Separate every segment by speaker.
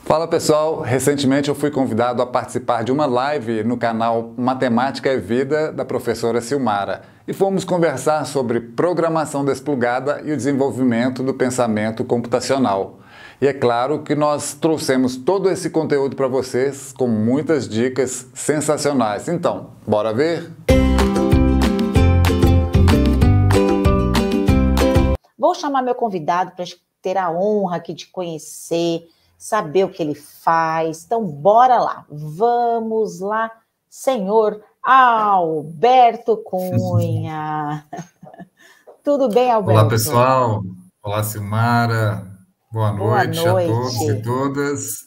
Speaker 1: Fala pessoal, recentemente eu fui convidado a participar de uma live no canal Matemática é Vida da professora Silmara e fomos conversar sobre programação desplugada e o desenvolvimento do pensamento computacional. E é claro que nós trouxemos todo esse conteúdo para vocês com muitas dicas sensacionais. Então, bora ver?
Speaker 2: Vou chamar meu convidado para ter a honra aqui de conhecer, saber o que ele faz. Então, bora lá. Vamos lá, senhor Alberto Cunha. Tudo bem, Alberto?
Speaker 3: Olá, pessoal. Olá, Silmara. Boa noite a todos e todas.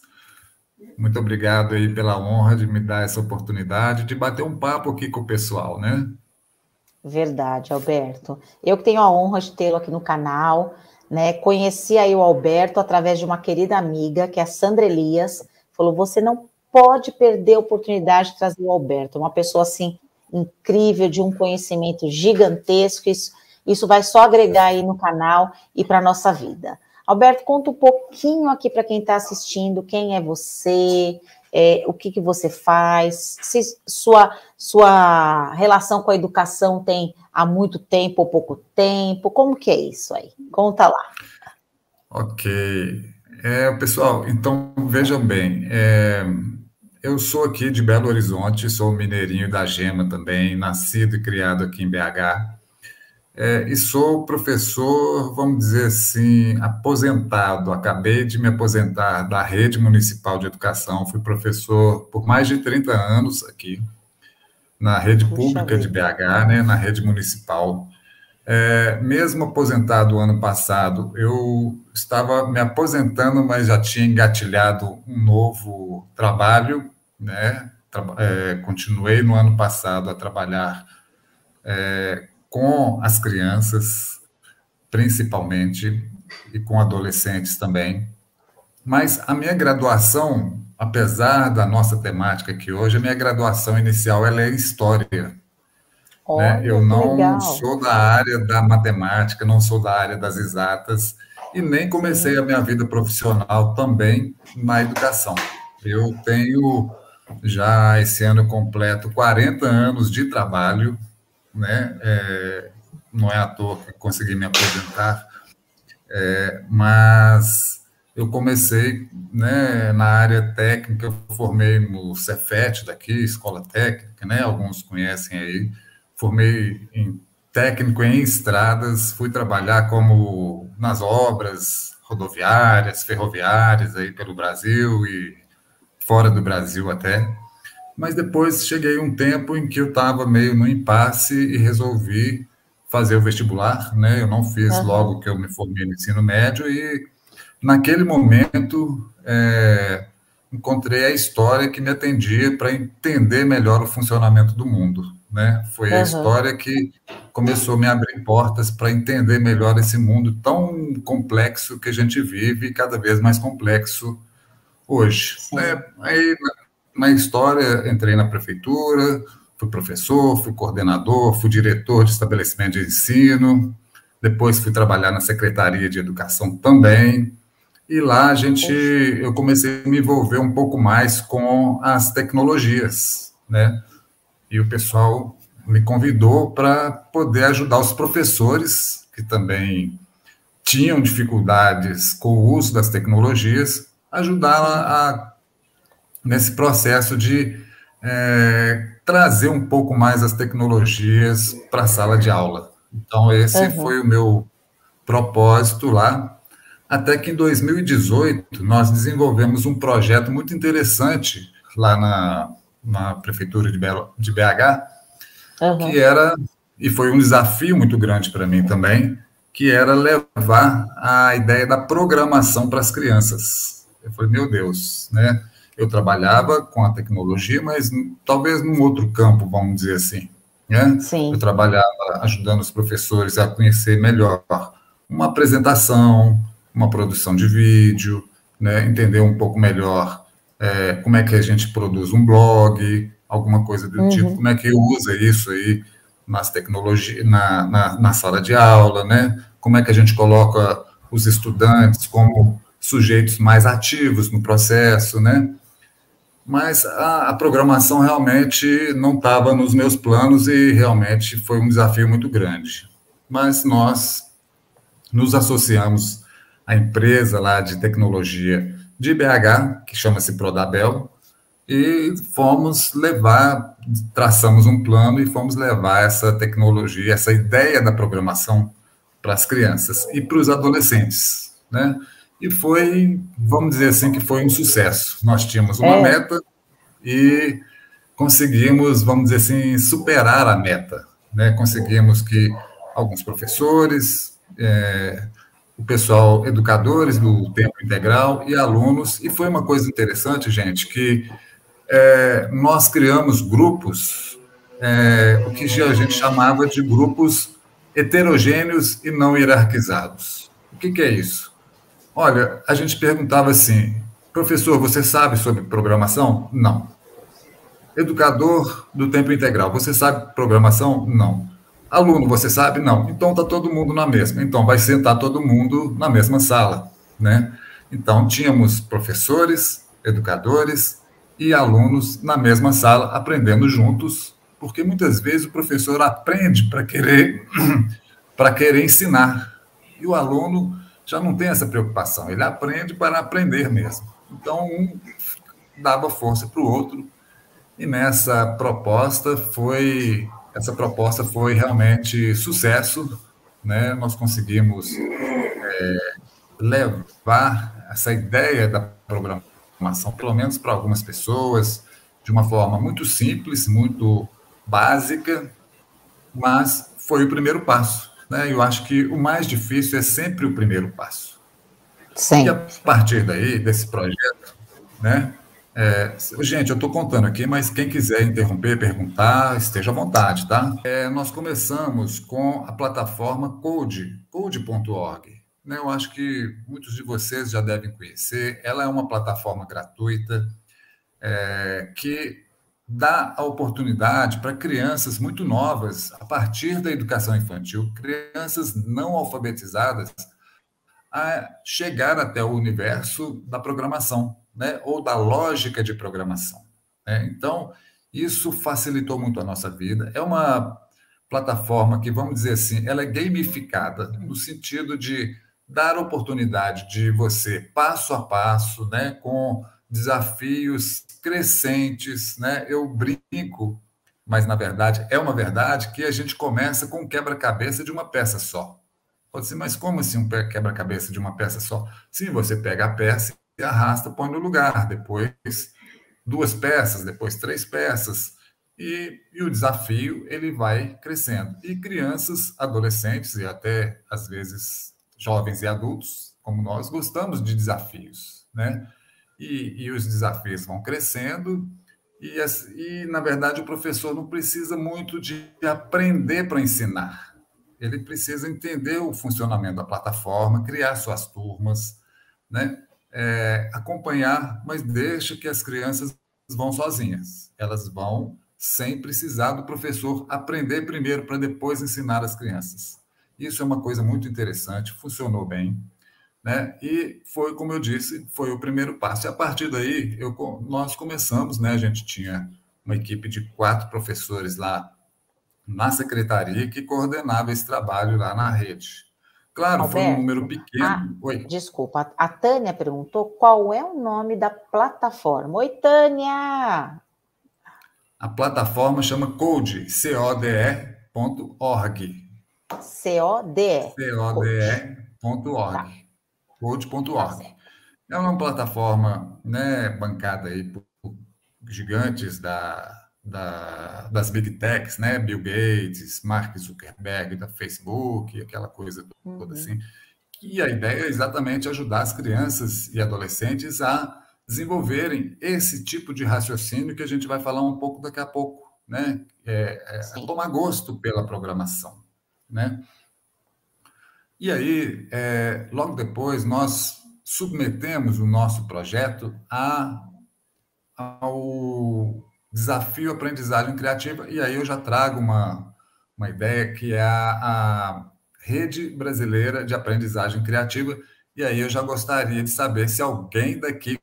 Speaker 3: Muito obrigado aí pela honra de me dar essa oportunidade de bater um papo aqui com o pessoal, né?
Speaker 2: Verdade, Alberto. Eu que tenho a honra de tê-lo aqui no canal, né? Conheci aí o Alberto através de uma querida amiga, que é a Sandra Elias. Falou, você não pode perder a oportunidade de trazer o Alberto. Uma pessoa, assim, incrível, de um conhecimento gigantesco. Isso vai só agregar aí no canal e para a nossa vida. Alberto, conta um pouquinho aqui para quem está assistindo, quem é você, o que você faz, se sua relação com a educação tem há muito tempo ou pouco tempo, como que é isso aí? Conta lá.
Speaker 3: Ok. Pessoal, então vejam bem, eu sou aqui de Belo Horizonte, sou mineirinho da Gema também, nascido e criado aqui em BH, e sou professor, vamos dizer assim, aposentado, acabei de me aposentar da Rede Municipal de Educação, fui professor por mais de 30 anos aqui, na rede pública de BH, né, na rede municipal. Mesmo aposentado ano passado, eu estava me aposentando, mas já tinha engatilhado um novo trabalho, né? Continuei no ano passado a trabalhar com as crianças, principalmente, e com adolescentes também. Mas a minha graduação, apesar da nossa temática aqui hoje, a minha graduação inicial ela é em História. Né? Eu não sou da área da matemática, não sou da área das exatas, e nem comecei a minha vida profissional também na educação. Eu tenho, já esse ano completo, 40 anos de trabalho, né? Não é à toa que consegui me aposentar, mas eu comecei, né, na área técnica, eu formei no Cefet daqui, Escola Técnica, né? Alguns conhecem aí. Formei em técnico em estradas, fui trabalhar como nas obras rodoviárias, ferroviárias aí pelo Brasil e fora do Brasil até. Mas depois cheguei um tempo em que eu estava meio no impasse e resolvi fazer o vestibular, né? Eu não fiz logo que eu me formei no ensino médio e naquele momento encontrei a história que me atendia para entender melhor o funcionamento do mundo. Né? Foi a história que começou a me abrir portas para entender melhor esse mundo tão complexo que a gente vive, cada vez mais complexo hoje. Né? Aí, na história, entrei na prefeitura, fui professor, fui coordenador, fui diretor de estabelecimento de ensino, depois fui trabalhar na Secretaria de Educação também, e lá eu comecei a me envolver um pouco mais com as tecnologias, né? E o pessoal me convidou para poder ajudar os professores, que também tinham dificuldades com o uso das tecnologias, ajudar nesse processo de trazer um pouco mais as tecnologias para a sala de aula. Então, esse foi o meu propósito lá, até que em 2018 nós desenvolvemos um projeto muito interessante lá na prefeitura de BH, que era, e foi um desafio muito grande para mim também, que era levar a ideia da programação para as crianças. Eu falei, meu Deus, né? Eu trabalhava com a tecnologia, mas talvez num outro campo, vamos dizer assim, né? Eu trabalhava ajudando os professores a conhecer melhor uma apresentação, uma produção de vídeo, né? Entender um pouco melhor como é que a gente produz um blog, alguma coisa do tipo, como é que usa isso aí nas tecnologias, na sala de aula, né? Como é que a gente coloca os estudantes como sujeitos mais ativos no processo, né? Mas a programação realmente não estava nos meus planos e realmente foi um desafio muito grande. Mas nós nos associamos à empresa lá de tecnologia de BH, que chama-se Prodabel, e fomos levar, traçamos um plano e fomos levar essa tecnologia, essa ideia da programação para as crianças e para os adolescentes, né? E foi, vamos dizer assim, que foi um sucesso. Nós tínhamos uma meta e conseguimos, vamos dizer assim, superar a meta, né? Conseguimos que alguns professores, o pessoal, educadores do tempo integral e alunos, e foi uma coisa interessante, gente, que nós criamos grupos, o que a gente chamava de grupos heterogêneos e não hierarquizados. O que é isso? Olha, a gente perguntava assim, professor, você sabe sobre programação? Não. Educador do tempo integral, você sabe programação? Não. Aluno, você sabe? Não. Então está todo mundo na mesma. Então vai sentar todo mundo na mesma sala, né? Então tínhamos professores, educadores e alunos na mesma sala aprendendo juntos, porque muitas vezes o professor aprende para querer ensinar e o aluno já não tem essa preocupação. Ele aprende para aprender mesmo. Então um dava força para o outro. E essa proposta foi realmente sucesso, né? Nós conseguimos levar essa ideia da programação, pelo menos para algumas pessoas, de uma forma muito simples, muito básica, mas foi o primeiro passo, né? Eu acho que o mais difícil é sempre o primeiro passo.
Speaker 2: Sim.
Speaker 3: E a partir daí, desse projeto, né? Gente, eu estou contando aqui, mas quem quiser interromper, perguntar, esteja à vontade, tá? Nós começamos com a plataforma code.org. Né? Eu acho que muitos de vocês já devem conhecer. Ela é uma plataforma gratuita que dá a oportunidade para crianças muito novas, a partir da educação infantil, crianças não alfabetizadas, a chegar até o universo da programação, né? Ou da lógica de programação, né? Então, isso facilitou muito a nossa vida. É uma plataforma que, vamos dizer assim, ela é gamificada, no sentido de dar oportunidade de você, passo a passo, né? Com desafios crescentes, né? Eu brinco, mas, na verdade, é uma verdade que a gente começa com um quebra-cabeça de uma peça só. Pode ser, mas como assim um quebra-cabeça de uma peça só? Sim, você pega a peça e arrasta, põe no lugar, depois 2 peças, depois 3 peças, e o desafio ele vai crescendo. E crianças, adolescentes e até, às vezes, jovens e adultos, como nós, gostamos de desafios, né? E os desafios vão crescendo, e, na verdade, o professor não precisa muito de aprender para ensinar. Ele precisa entender o funcionamento da plataforma, criar suas turmas, né? Acompanhar, mas deixa que as crianças vão sozinhas. Elas vão sem precisar do professor aprender primeiro para depois ensinar as crianças. Isso é uma coisa muito interessante, funcionou bem, né? E foi, como eu disse, foi o primeiro passo. E a partir daí, nós começamos, né? A gente tinha uma equipe de 4 professores lá na secretaria que coordenava esse trabalho lá na rede. Claro,
Speaker 2: Alberto,
Speaker 3: foi um número pequeno. Oi.
Speaker 2: Desculpa, a Tânia perguntou qual é o nome da plataforma. Oi, Tânia!
Speaker 3: A plataforma chama code, code.org.
Speaker 2: C-O-D-E.
Speaker 3: code.org. Code.org. É uma plataforma, né, bancada aí por gigantes das Big Techs, né? Bill Gates, Mark Zuckerberg, da Facebook, aquela coisa toda assim. E a ideia é exatamente ajudar as crianças e adolescentes a desenvolverem esse tipo de raciocínio que a gente vai falar um pouco daqui a pouco, né? A tomar gosto pela programação, né? E aí, logo depois, nós submetemos o nosso projeto ao desafio aprendizagem criativa, e aí eu já trago uma ideia que é a Rede Brasileira de Aprendizagem Criativa, E aí eu já gostaria de saber se alguém daqui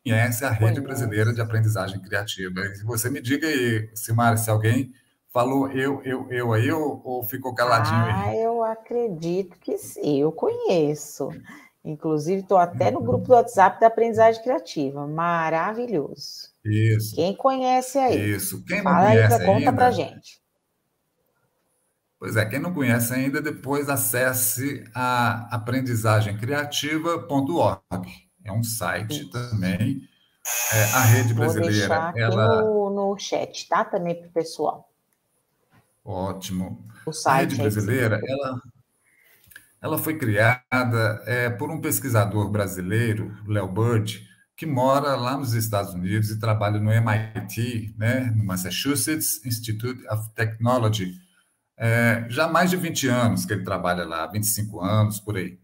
Speaker 3: conhece a Rede Brasileira de Aprendizagem Criativa. E você me diga aí, Silmara, se alguém falou eu aí ou ficou caladinho aí?
Speaker 2: Eu acredito que sim, eu conheço. Inclusive, estou até no grupo do WhatsApp da Aprendizagem Criativa. Maravilhoso.
Speaker 3: Isso,
Speaker 2: Quem conhece aí?
Speaker 3: isso. Quem não
Speaker 2: Fala aí,
Speaker 3: conhece
Speaker 2: conta pra
Speaker 3: ainda,
Speaker 2: gente.
Speaker 3: pois é, quem não conhece ainda, depois acesse a aprendizagemcriativa.org. É um site
Speaker 2: Isso.
Speaker 3: também. A Rede
Speaker 2: Vou deixar
Speaker 3: Brasileira,
Speaker 2: aqui
Speaker 3: ela...
Speaker 2: no chat, tá? Também para o pessoal.
Speaker 3: Ótimo.
Speaker 2: O
Speaker 3: A Rede
Speaker 2: site aí que você
Speaker 3: Brasileira,
Speaker 2: indicou.
Speaker 3: ela foi criada por um pesquisador brasileiro, Léo Bird, que mora lá nos Estados Unidos e trabalha no MIT, né, no Massachusetts Institute of Technology. Já há mais de 20 anos que ele trabalha lá, 25 anos, por aí.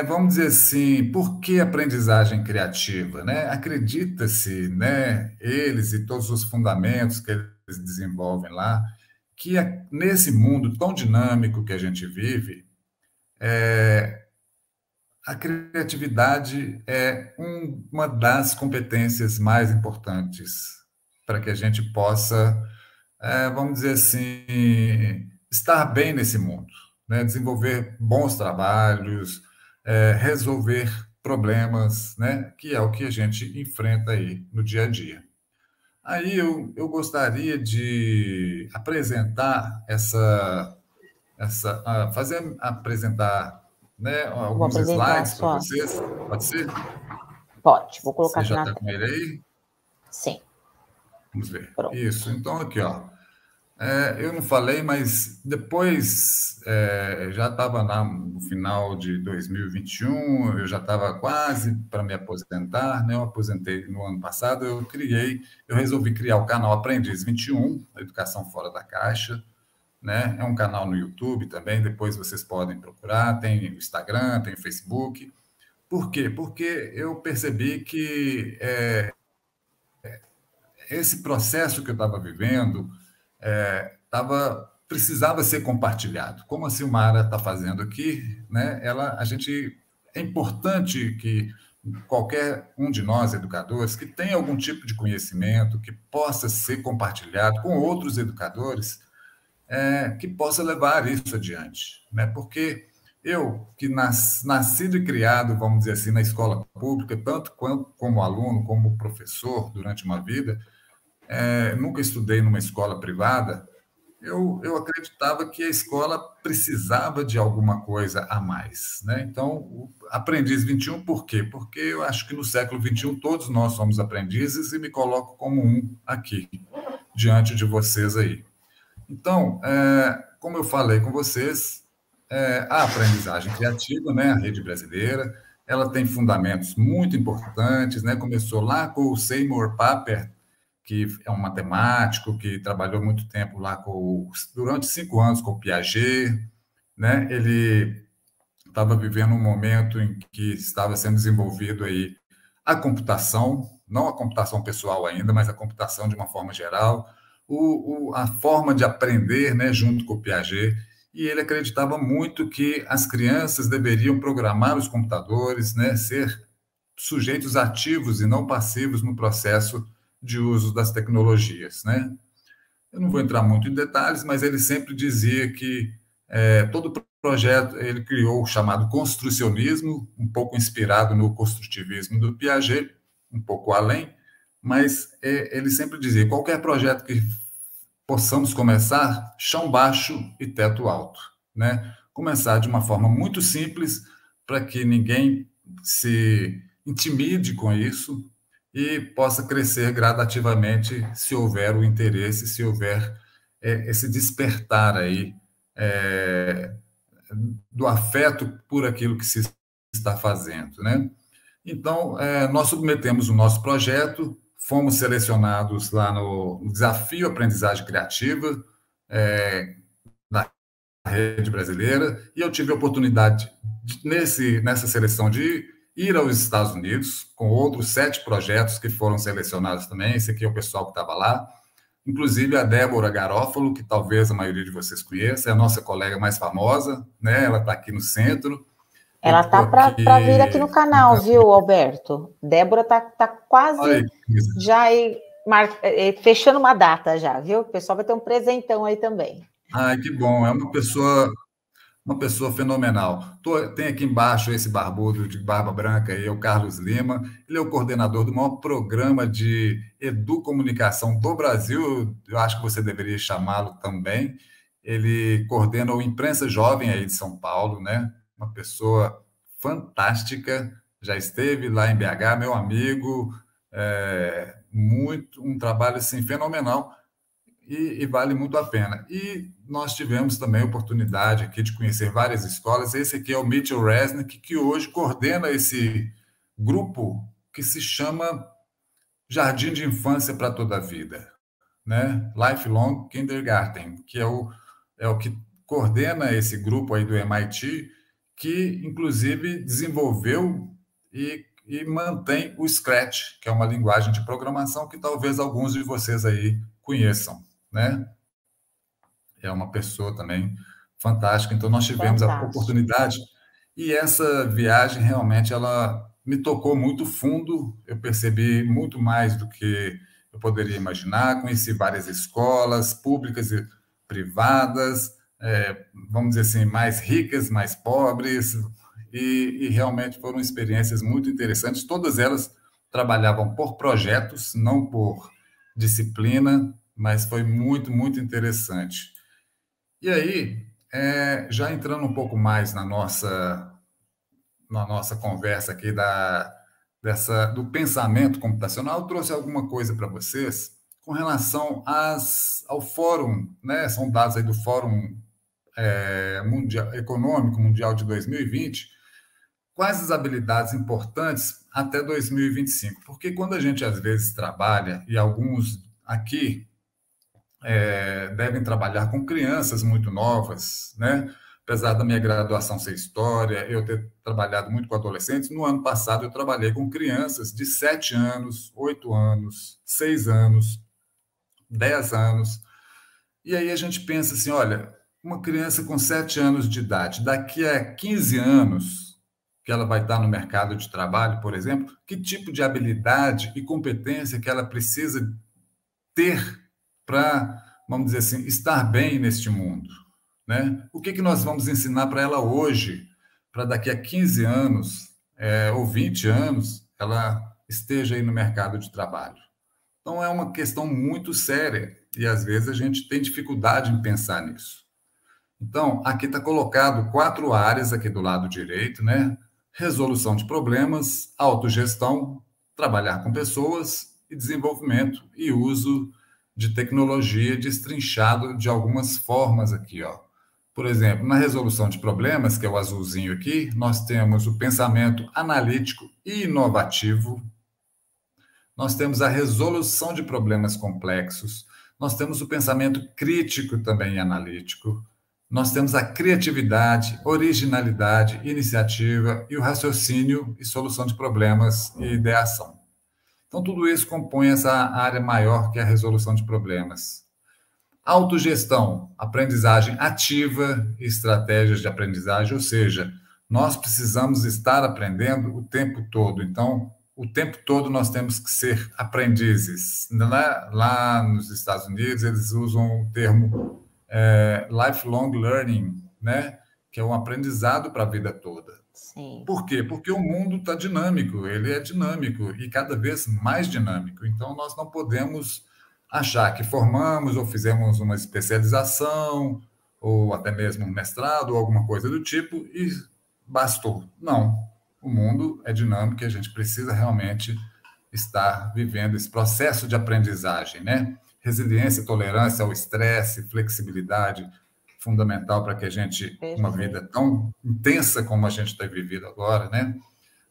Speaker 3: Vamos dizer assim, por que aprendizagem criativa? Né? Acredita-se, né, eles e todos os fundamentos que eles desenvolvem lá, que nesse mundo tão dinâmico que a gente vive, a criatividade é uma das competências mais importantes para que a gente possa, vamos dizer assim, estar bem nesse mundo, né? Desenvolver bons trabalhos, resolver problemas, né? Que é o que a gente enfrenta aí no dia a dia. Aí eu gostaria de apresentar apresentar, né,
Speaker 2: Vou
Speaker 3: alguns
Speaker 2: apresentar a
Speaker 3: slides para
Speaker 2: sua.
Speaker 3: vocês, pode ser?
Speaker 2: Pode, vou colocar
Speaker 3: Você
Speaker 2: aqui
Speaker 3: já
Speaker 2: na
Speaker 3: está com
Speaker 2: tela.
Speaker 3: ele aí?
Speaker 2: Sim,
Speaker 3: Vamos ver.
Speaker 2: pronto.
Speaker 3: Isso, então aqui, ó. Eu não falei, mas depois, já estava lá no final de 2021, eu já estava quase para me aposentar, né? Eu aposentei no ano passado, eu resolvi criar o canal Aprendiz 21, Educação Fora da Caixa, né? É um canal no YouTube também, depois vocês podem procurar, tem o Instagram, tem o Facebook. Por quê? Porque eu percebi que esse processo que eu estava vivendo precisava ser compartilhado. Como a Silmara está fazendo aqui, né? É importante que qualquer um de nós, educadores, que tenha algum tipo de conhecimento, que possa ser compartilhado com outros educadores, que possa levar isso adiante, né? Porque eu, que nascido e criado, vamos dizer assim, na escola pública, tanto como aluno, como professor durante uma vida, nunca estudei numa escola privada, eu acreditava que a escola precisava de alguma coisa a mais, né? Então, o Aprendiz 21, por quê? Porque eu acho que no século 21 todos nós somos aprendizes e me coloco como um aqui, diante de vocês aí. Então, como eu falei com vocês, a aprendizagem criativa, né, a Rede Brasileira, ela tem fundamentos muito importantes, né? Começou lá com o Seymour Papert, que é um matemático que trabalhou muito tempo lá durante 5 anos com o Piaget, né? Ele estava vivendo um momento em que estava sendo desenvolvido aí a computação, não a computação pessoal ainda, mas a computação de uma forma geral, a forma de aprender, né, junto com o Piaget, e ele acreditava muito que as crianças deveriam programar os computadores, né, ser sujeitos ativos e não passivos no processo de uso das tecnologias, né? Eu não vou entrar muito em detalhes, mas ele sempre dizia que todo projeto ele criou o chamado construcionismo, um pouco inspirado no construtivismo do Piaget, um pouco além, mas ele sempre dizia: qualquer projeto que possamos começar, chão baixo e teto alto, né? Começar de uma forma muito simples para que ninguém se intimide com isso e possa crescer gradativamente se houver o interesse, se houver esse despertar aí do afeto por aquilo que se está fazendo, né? Então, nós submetemos o nosso projeto, fomos selecionados lá no Desafio Aprendizagem Criativa, da Rede Brasileira, e eu tive a oportunidade, nessa seleção, de ir aos Estados Unidos, com outros 7 projetos que foram selecionados também. Esse aqui é o pessoal que estava lá. inclusive a Débora Garófalo, que talvez a maioria de vocês conheça, é a nossa colega mais famosa, né? Ela está aqui no centro.
Speaker 2: Ela tá para vir aqui no canal, viu, Alberto? Débora tá quase já aí, fechando uma data já, viu? O pessoal vai ter um presentão aí também.
Speaker 3: Ai, que bom. É uma pessoa fenomenal. Tem aqui embaixo esse barbudo de barba branca aí, é o Carlos Lima. Ele é o coordenador do maior programa de educomunicação do Brasil. Eu acho que você deveria chamá-lo também. Ele coordena o Imprensa Jovem aí de São Paulo, né? Uma pessoa fantástica. Já esteve lá em BH, meu amigo. Um trabalho assim fenomenal. E vale muito a pena. E nós tivemos também a oportunidade aqui de conhecer várias escolas. Esse aqui é o Mitchell Resnick, que hoje coordena esse grupo que se chama Jardim de Infância para Toda a Vida, né? Lifelong Kindergarten, que é o que coordena esse grupo aí do MIT, que inclusive desenvolveu e mantém o Scratch, que é uma linguagem de programação que talvez alguns de vocês aí conheçam, né? É uma pessoa também fantástica. Então, nós tivemos a oportunidade e essa viagem realmente ela me tocou muito fundo. Eu percebi muito mais do que eu poderia imaginar. Conheci várias escolas públicas e privadas, vamos dizer assim, mais ricas, mais pobres, e realmente foram experiências muito interessantes. Todas elas trabalhavam por projetos, não por disciplina, mas foi muito, muito interessante. E aí, já entrando um pouco mais na nossa conversa aqui do pensamento computacional, eu trouxe alguma coisa para vocês com relação ao Fórum, né? São dados aí do Fórum Econômico Mundial de 2020, quais as habilidades importantes até 2025? Porque quando a gente, às vezes, trabalha, e alguns aqui devem trabalhar com crianças muito novas, né? Apesar da minha graduação ser história, eu ter trabalhado muito com adolescentes, no ano passado eu trabalhei com crianças de 7 anos, 8 anos, 6 anos, 10 anos. E aí a gente pensa assim, olha, uma criança com 7 anos de idade, daqui a 15 anos, que ela vai estar no mercado de trabalho, por exemplo, que tipo de habilidade e competência que ela precisa ter para, vamos dizer assim, estar bem neste mundo, né? O que nós vamos ensinar para ela hoje, para daqui a 15 anos ou 20 anos, ela esteja aí no mercado de trabalho? Então, é uma questão muito séria e, às vezes, a gente tem dificuldade em pensar nisso. Então, aqui está colocado 4 áreas aqui do lado direito, né? Resolução de problemas, autogestão, trabalhar com pessoas e desenvolvimento e uso de tecnologia destrinchado de algumas formas aqui, ó. Por exemplo, na resolução de problemas, que é o azulzinho aqui, nós temos o pensamento analítico e inovativo, nós temos a resolução de problemas complexos, nós temos o pensamento crítico também e analítico, nós temos a criatividade, originalidade, iniciativa e o raciocínio e solução de problemas e ideação. Então, tudo isso compõe essa área maior que é a resolução de problemas. Autogestão, aprendizagem ativa e estratégias de aprendizagem, ou seja, nós precisamos estar aprendendo o tempo todo. Então, o tempo todo nós temos que ser aprendizes. Lá nos Estados Unidos, eles usam o termo lifelong learning, né? Que é um aprendizado para a vida toda.
Speaker 2: Sim.
Speaker 3: Por quê? Porque o mundo está dinâmico, ele é dinâmico e cada vez mais dinâmico. Então, nós não podemos achar que formamos ou fizemos uma especialização ou até mesmo um mestrado ou alguma coisa do tipo e bastou. Não. O mundo é dinâmico e a gente precisa realmente estar vivendo esse processo de aprendizagem, né? Resiliência, tolerância ao estresse, flexibilidade, fundamental para que a gente, uma vida tão intensa como a gente está vivendo agora, né?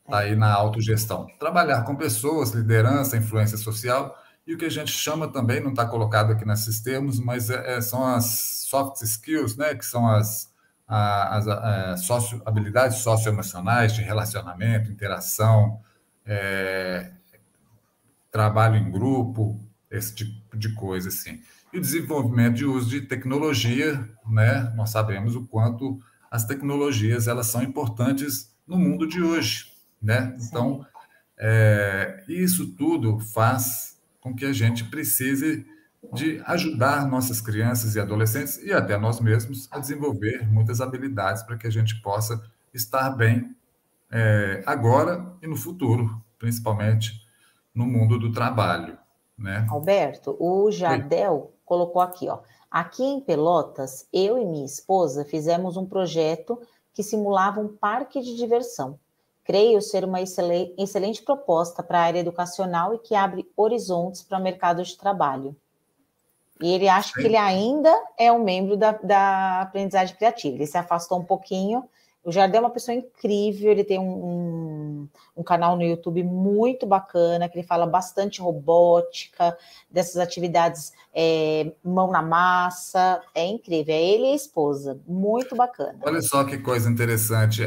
Speaker 3: Está aí na autogestão. Trabalhar com pessoas, liderança, influência social, e o que a gente chama também, não está colocado aqui nesses termos, mas são as soft skills, né? Que são as habilidades socioemocionais, de relacionamento, interação, trabalho em grupo, esse tipo de coisa, assim. E o desenvolvimento de uso de tecnologia, né? Nós sabemos o quanto as tecnologias elas são importantes no mundo de hoje, né?
Speaker 2: Sim.
Speaker 3: Então, isso tudo faz com que a gente precise de ajudar nossas crianças e adolescentes e até nós mesmos a desenvolver muitas habilidades para que a gente possa estar bem agora e no futuro, principalmente no mundo do trabalho, né?
Speaker 2: Alberto, o
Speaker 3: Oi.
Speaker 2: Jardel colocou aqui, ó. Aqui em Pelotas, eu e minha esposa fizemos um projeto que simulava um parque de diversão. Creio ser uma excelente proposta para a área educacional e que abre horizontes para o mercado de trabalho. E ele acha que ele ainda é um membro da aprendizagem criativa. Ele se afastou um pouquinho. O Jardel é uma pessoa incrível, ele tem um canal no YouTube muito bacana, que ele fala bastante robótica, dessas atividades mão na massa, é incrível, é ele e a esposa, muito bacana.
Speaker 3: Olha só que coisa interessante.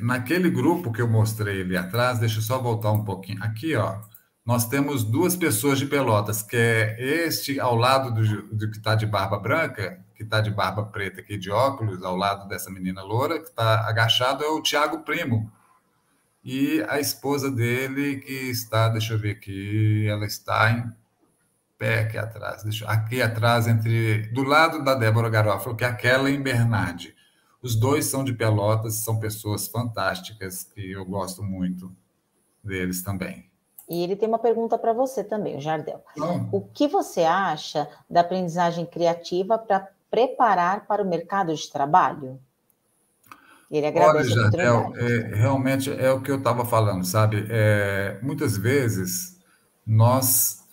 Speaker 3: Naquele grupo que eu mostrei ali atrás, deixa eu só voltar um pouquinho. Aqui, ó, nós temos duas pessoas de Pelotas, que é este ao lado do que está de barba branca, que está de barba preta aqui de óculos, ao lado dessa menina loura, que está agachado, é o Tiago Primo. E a esposa dele, que está, deixa eu ver aqui, ela está em pé aqui atrás, aqui atrás, do lado da Débora Garofalo, que é a Kellen Bernardi. Os dois são de Pelotas, são pessoas fantásticas, que eu gosto muito deles também.
Speaker 2: E ele tem uma pergunta para você também, o Jardel.
Speaker 3: Então,
Speaker 2: O que você acha da aprendizagem criativa para preparar para o mercado de trabalho? Ele agradece
Speaker 3: olha,
Speaker 2: a
Speaker 3: Jardel,
Speaker 2: oportunidade.
Speaker 3: realmente é o que eu estava falando, sabe? Muitas vezes nós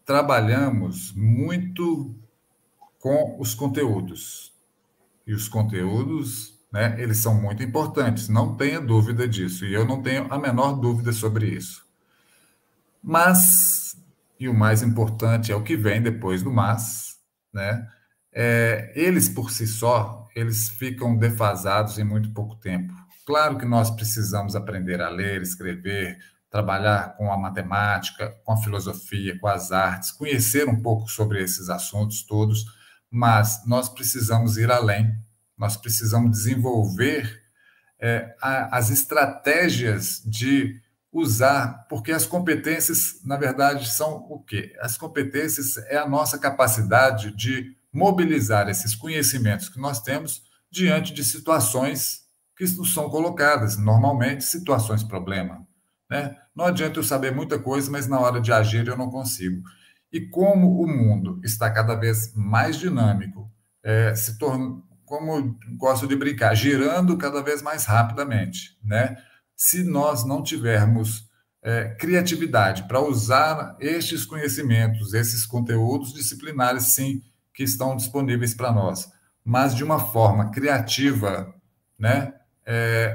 Speaker 3: trabalhamos muito com os conteúdos. E os conteúdos, né, eles são muito importantes, não tenha dúvida disso. E eu não tenho a menor dúvida sobre isso. Mas, e o mais importante é o que vem depois do mas, né? Eles por si só, eles ficam defasados em muito pouco tempo. Claro que nós precisamos aprender a ler, escrever, trabalhar com a matemática, com a filosofia, com as artes, conhecer um pouco sobre esses assuntos todos, mas nós precisamos ir além. Nós precisamos desenvolver as estratégias de usar, porque as competências, na verdade, são o quê? As competências é a nossa capacidade de mobilizar esses conhecimentos que nós temos diante de situações que nos são colocadas, normalmente situações problema, né? Não adianta eu saber muita coisa, mas na hora de agir eu não consigo. E como o mundo está cada vez mais dinâmico, se torna, como eu gosto de brincar, girando cada vez mais rapidamente, né? Se nós não tivermos criatividade para usar estes conhecimentos, esses conteúdos disciplinares, sim, que estão disponíveis para nós, mas de uma forma criativa, né?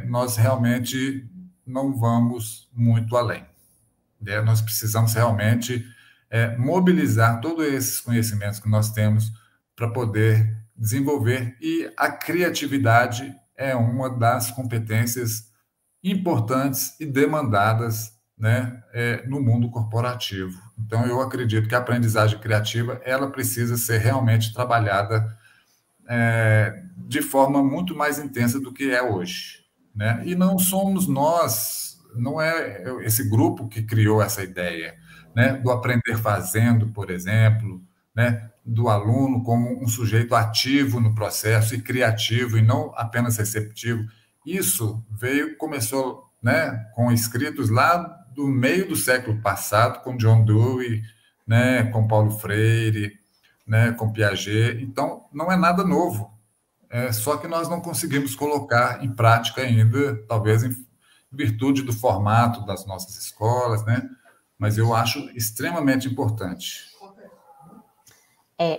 Speaker 3: Nós realmente não vamos muito além, né? Nós precisamos realmente mobilizar todos esses conhecimentos que nós temos para poder desenvolver, e a criatividade é uma das competências importantes e demandadas, né, no mundo corporativo. Então, eu acredito que a aprendizagem criativa ela precisa ser realmente trabalhada de forma muito mais intensa do que é hoje, né? E não somos nós, não é esse grupo que criou essa ideia, né, do aprender fazendo, por exemplo, né, do aluno como um sujeito ativo no processo e criativo e não apenas receptivo. Isso começou, né, com escritos lá do meio do século passado, com John Dewey, né, com Paulo Freire, né, com Piaget. Então, não é nada novo. Só que nós não conseguimos colocar em prática ainda, talvez em virtude do formato das nossas escolas, né? Mas eu acho extremamente importante.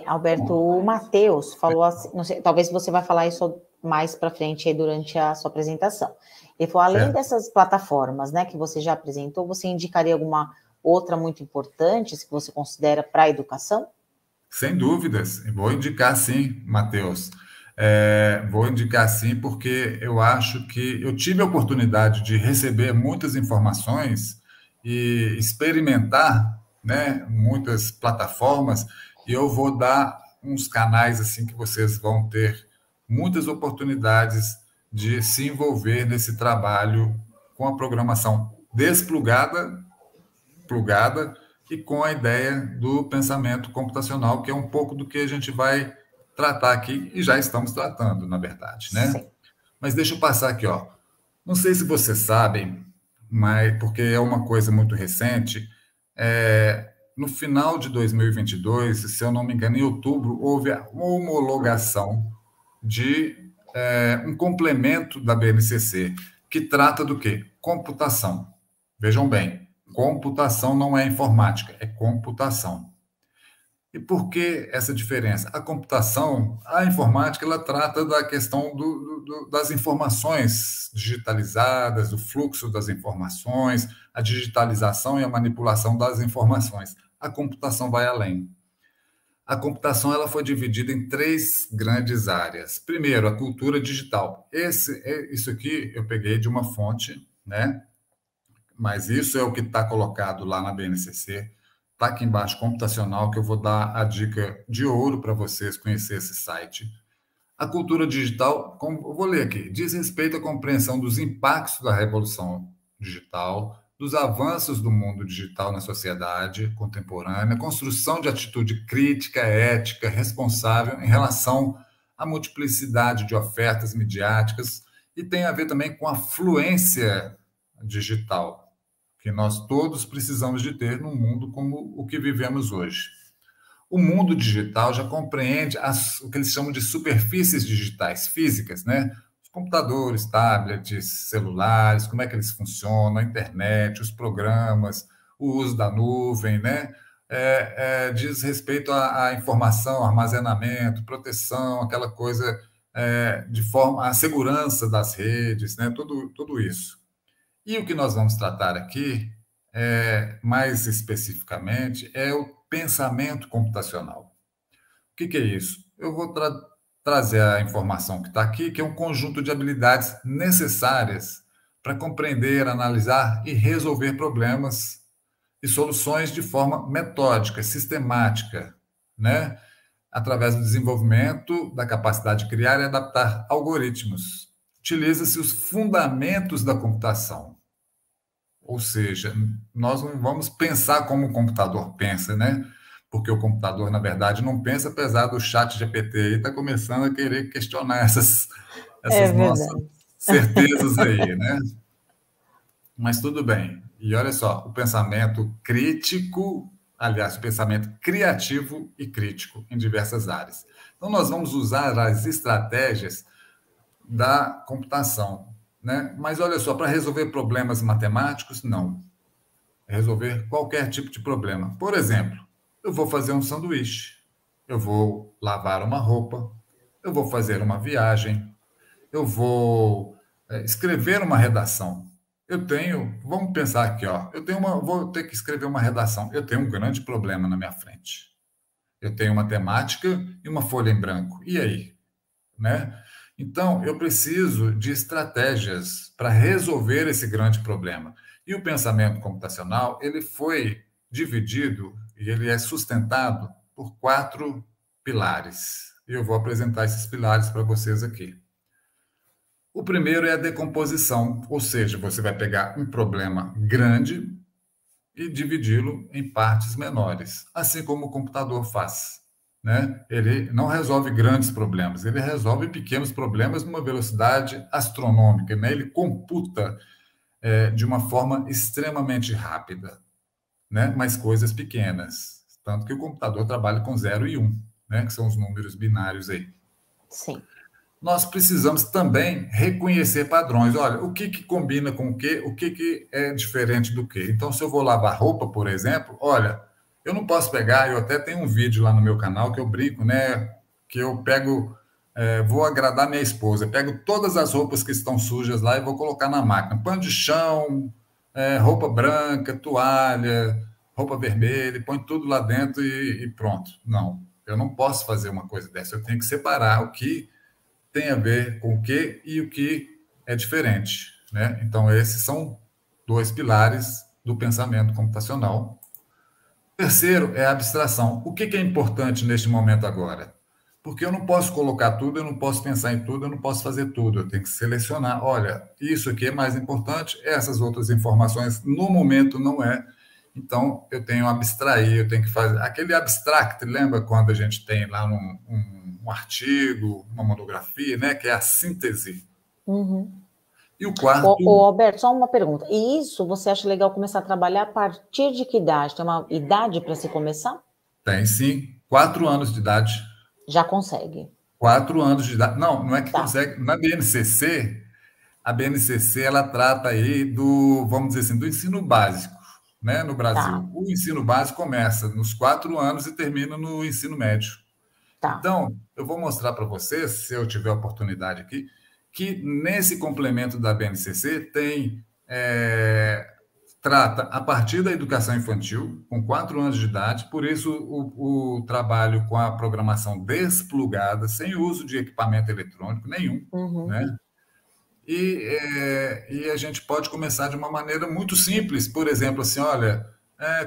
Speaker 2: Alberto, o Matheus falou assim, não sei, talvez você vai falar isso mais para frente aí durante a sua apresentação. Ele falou, além dessas plataformas, né, que você já apresentou, você indicaria alguma outra muito importante que você considera para a educação?
Speaker 3: Sem dúvidas, vou indicar sim, Matheus. Vou indicar sim, porque eu acho que eu tive a oportunidade de receber muitas informações e experimentar, né, muitas plataformas, e eu vou dar uns canais assim que vocês vão ter muitas oportunidades de se envolver nesse trabalho com a programação desplugada, plugada, e com a ideia do pensamento computacional, que é um pouco do que a gente vai tratar aqui, e já estamos tratando, na verdade, né?
Speaker 2: Sim.
Speaker 3: Mas deixa eu passar aqui, ó. Não sei se vocês sabem, mas porque é uma coisa muito recente, no final de 2022, se eu não me engano, em outubro, houve a homologação de um complemento da BNCC, que trata do quê? Computação. Vejam bem, computação não é informática, é computação. E por que essa diferença? A computação, a informática, ela trata da questão das informações digitalizadas, do fluxo das informações, a digitalização e a manipulação das informações. A computação vai além. A computação ela foi dividida em 3 grandes áreas. Primeiro, a cultura digital. Isso aqui eu peguei de uma fonte, né? Mas isso é o que está colocado lá na BNCC. Está aqui embaixo, computacional, que eu vou dar a dica de ouro para vocês conhecer esse site. A cultura digital, como eu vou ler aqui, diz respeito à compreensão dos impactos da revolução digital, dos avanços do mundo digital na sociedade contemporânea, construção de atitude crítica, ética, responsável em relação à multiplicidade de ofertas midiáticas e tem a ver também com a fluência digital, que nós todos precisamos de ter num mundo como o que vivemos hoje. O mundo digital já compreende o que eles chamam de superfícies digitais físicas, né? Os computadores, tablets, celulares, como é que eles funcionam, a internet, os programas, o uso da nuvem, né? Diz respeito à informação, armazenamento, proteção, aquela coisa de forma, a segurança das redes, né? Tudo isso. E o que nós vamos tratar aqui, mais especificamente, é o pensamento computacional. O que é isso? Eu vou trazer a informação que está aqui, que é um conjunto de habilidades necessárias para compreender, analisar e resolver problemas e soluções de forma metódica, sistemática, né? Através do desenvolvimento da capacidade de criar e adaptar algoritmos. Utiliza-se os fundamentos da computação. Ou seja, nós não vamos pensar como o computador pensa, né? Porque o computador, na verdade, não pensa, apesar do chat GPT aí está começando a querer questionar essas nossas certezas aí, né? Mas tudo bem. E olha só, o pensamento crítico, aliás, o pensamento criativo e crítico em diversas áreas. Então, nós vamos usar as estratégias da computação, né? Mas olha só, para resolver problemas matemáticos, não. Resolver qualquer tipo de problema. Por exemplo, eu vou fazer um sanduíche, eu vou lavar uma roupa, eu vou fazer uma viagem, eu vou escrever uma redação. Vamos pensar aqui, ó, vou ter que escrever uma redação. Eu tenho um grande problema na minha frente. Eu tenho uma temática e uma folha em branco. E aí? Né? Então, eu preciso de estratégias para resolver esse grande problema. E o pensamento computacional, ele foi dividido e ele é sustentado por 4 pilares. E eu vou apresentar esses pilares para vocês aqui. O primeiro é a decomposição, ou seja, você vai pegar um problema grande e dividi-lo em partes menores, assim como o computador faz. Né? Ele não resolve grandes problemas, ele resolve pequenos problemas numa velocidade astronômica, né? Ele computa de uma forma extremamente rápida, né? Mas coisas pequenas, tanto que o computador trabalha com 0 e 1, né? Que são os números binários aí.
Speaker 2: Sim.
Speaker 3: Nós precisamos também reconhecer padrões. Olha, o que combina com o que é diferente do que. Então, se eu vou lavar roupa, por exemplo, olha, eu não posso pegar, eu até tenho um vídeo lá no meu canal que eu brinco, né? Que eu pego, vou agradar minha esposa, pego todas as roupas que estão sujas lá e vou colocar na máquina. Pano de chão, roupa branca, toalha, roupa vermelha, põe tudo lá dentro e pronto. Não, eu não posso fazer uma coisa dessa. Eu tenho que separar o que tem a ver com o que e o que é diferente, né? Então, esses são 2 pilares do pensamento computacional. Terceiro é a abstração. O que é importante neste momento agora? Porque eu não posso colocar tudo, eu não posso pensar em tudo, eu não posso fazer tudo. Eu tenho que selecionar. Olha, isso aqui é mais importante, essas outras informações no momento não é. Então, eu tenho que abstrair, eu tenho que fazer. Aquele abstract, lembra quando a gente tem lá um artigo, uma monografia, né? Que é a síntese.
Speaker 2: Uhum.
Speaker 3: E o quarto.
Speaker 2: Alberto, só uma pergunta. E isso você acha legal começar a trabalhar a partir de que idade? Tem uma idade para se começar?
Speaker 3: Tem sim, 4 anos de idade.
Speaker 2: Já consegue.
Speaker 3: 4 anos de idade. Não, não é que
Speaker 2: Tá.
Speaker 3: consegue. Na BNCC, a BNCC ela trata aí do, vamos dizer assim, do ensino básico, né, no Brasil.
Speaker 2: Tá.
Speaker 3: O ensino básico começa nos 4 anos e termina no ensino médio.
Speaker 2: Tá.
Speaker 3: Então, eu vou mostrar para vocês, se eu tiver oportunidade aqui, que nesse complemento da BNCC tem trata a partir da educação infantil, com 4 anos de idade, por isso o trabalho com a programação desplugada, sem uso de equipamento eletrônico nenhum, né? E a gente pode começar de uma maneira muito simples, por exemplo, assim, olha,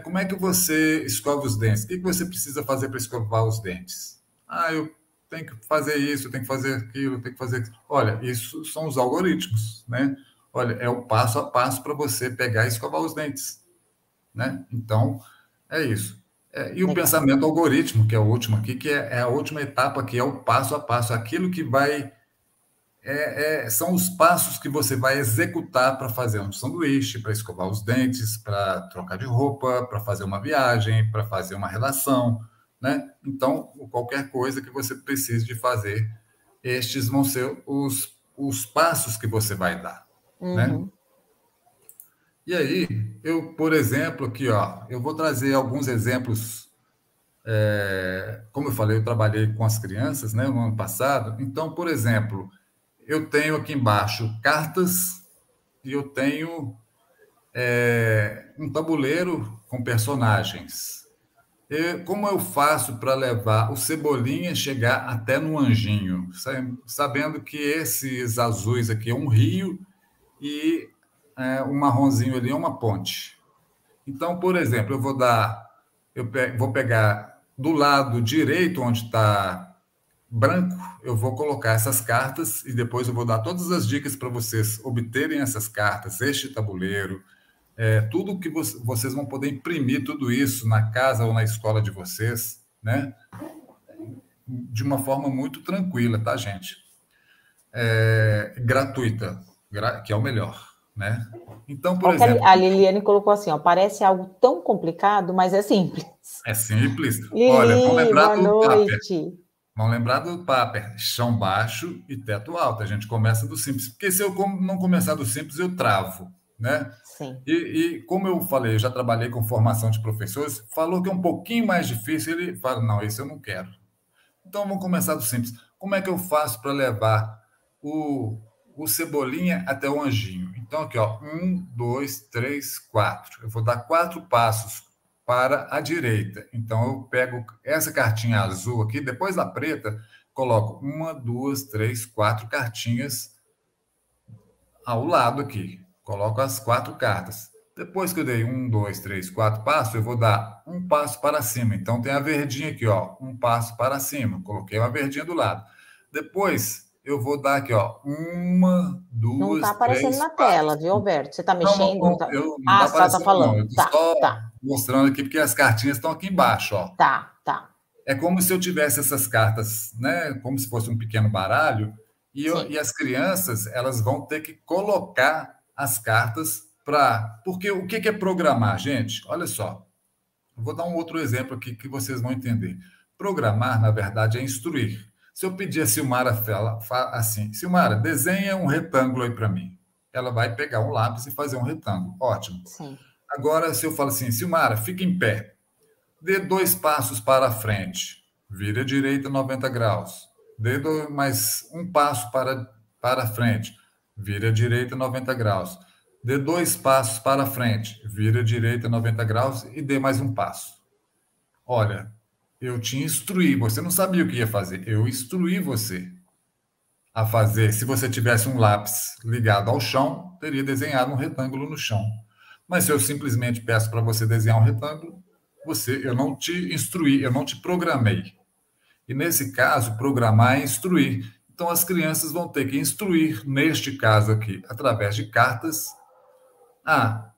Speaker 3: como é que você escova os dentes? O que você precisa fazer para escovar os dentes? Ah, eu tenho que fazer isso, eu tenho que fazer aquilo, eu tenho que fazer... Olha, isso são os algoritmos, né? Olha, é o passo a passo para você pegar e escovar os dentes, né? Então, é isso. E o pensamento algoritmo, que é o último aqui, que é a última etapa, que é o passo a passo, aquilo que vai... são os passos que você vai executar para fazer um sanduíche, para escovar os dentes, para trocar de roupa, para fazer uma viagem, para fazer uma relação, né? Então, qualquer coisa que você precise de fazer, estes vão ser os passos que você vai dar. Né? E aí, eu, por exemplo, aqui, ó, eu vou trazer alguns exemplos. Como eu falei, eu trabalhei com as crianças, né, no ano passado. Então, por exemplo, eu tenho aqui embaixo cartas e eu tenho um tabuleiro com personagens. Como eu faço para levar o Cebolinha chegar até no Anjinho, sabendo que esses azuis aqui é um rio e o marronzinho ali é uma ponte. Então, por exemplo, vou pegar do lado direito, onde está branco, eu vou colocar essas cartas e depois eu vou dar todas as dicas para vocês obterem essas cartas, este tabuleiro, tudo que vocês vão poder imprimir tudo isso na casa ou na escola de vocês, né? De uma forma muito tranquila, tá, gente? Gratuita, que é o melhor. Né? Então, por exemplo...
Speaker 2: A Liliane colocou assim, ó, parece algo tão complicado, mas é simples.
Speaker 3: É simples.
Speaker 2: Lili,
Speaker 3: olha, vamos lembrar do
Speaker 2: noite.
Speaker 3: Paper. Vamos lembrar do Paper, chão baixo e teto alto. A gente começa do simples. Porque se eu não começar do simples, eu travo. Né?
Speaker 2: Sim.
Speaker 3: E como eu falei, eu já trabalhei com formação de professores, falou que é um pouquinho mais difícil, ele fala, não, esse eu não quero. Então, vamos começar do simples. Como é que eu faço para levar o Cebolinha até o Anjinho? Então, aqui, ó, 1, 2, 3, 4. Eu vou dar 4 passos para a direita. Então, eu pego essa cartinha azul aqui, depois da preta, coloco 1, 2, 3, 4 cartinhas ao lado aqui. Coloco as 4 cartas. Depois que eu dei 1, 2, 3, 4 passos, eu vou dar um passo para cima. Então, tem a verdinha aqui, ó, um passo para cima. Coloquei uma verdinha do lado. Depois... eu vou dar aqui, ó, 1, 2,
Speaker 2: não está aparecendo
Speaker 3: 3,
Speaker 2: na
Speaker 3: 4.
Speaker 2: tela, viu, Alberto? Você está mexendo?
Speaker 3: Não, não tá
Speaker 2: você tá falando.
Speaker 3: Não. Eu estou só mostrando aqui, porque as cartinhas estão aqui embaixo, ó.
Speaker 2: Tá.
Speaker 3: É como se eu tivesse essas cartas, né? Como se fosse um pequeno baralho, e as crianças, elas vão ter que colocar as cartas para... Porque o que é programar, gente? Olha só. Eu vou dar um outro exemplo aqui que vocês vão entender. Programar, na verdade, é instruir. Se eu pedir a Silmara assim, Silmara, desenha um retângulo aí para mim. Ela vai pegar um lápis e fazer um retângulo. Ótimo.
Speaker 2: Sim.
Speaker 3: Agora, se eu falo assim, Silmara, fica em pé. Dê 2 passos para a frente. Vira à direita 90 graus. Dê mais um passo para a frente. Vira à direita 90 graus. Dê 2 passos para a frente. Vira à direita 90 graus e dê mais um passo. Olha... eu te instruí, você não sabia o que ia fazer, eu instruí você a fazer. Se você tivesse um lápis ligado ao chão, teria desenhado um retângulo no chão. Mas se eu simplesmente peço para você desenhar um retângulo, eu não te instruí, eu não te programei. E, nesse caso, programar é instruir. Então, as crianças vão ter que instruir, neste caso aqui, através de cartas,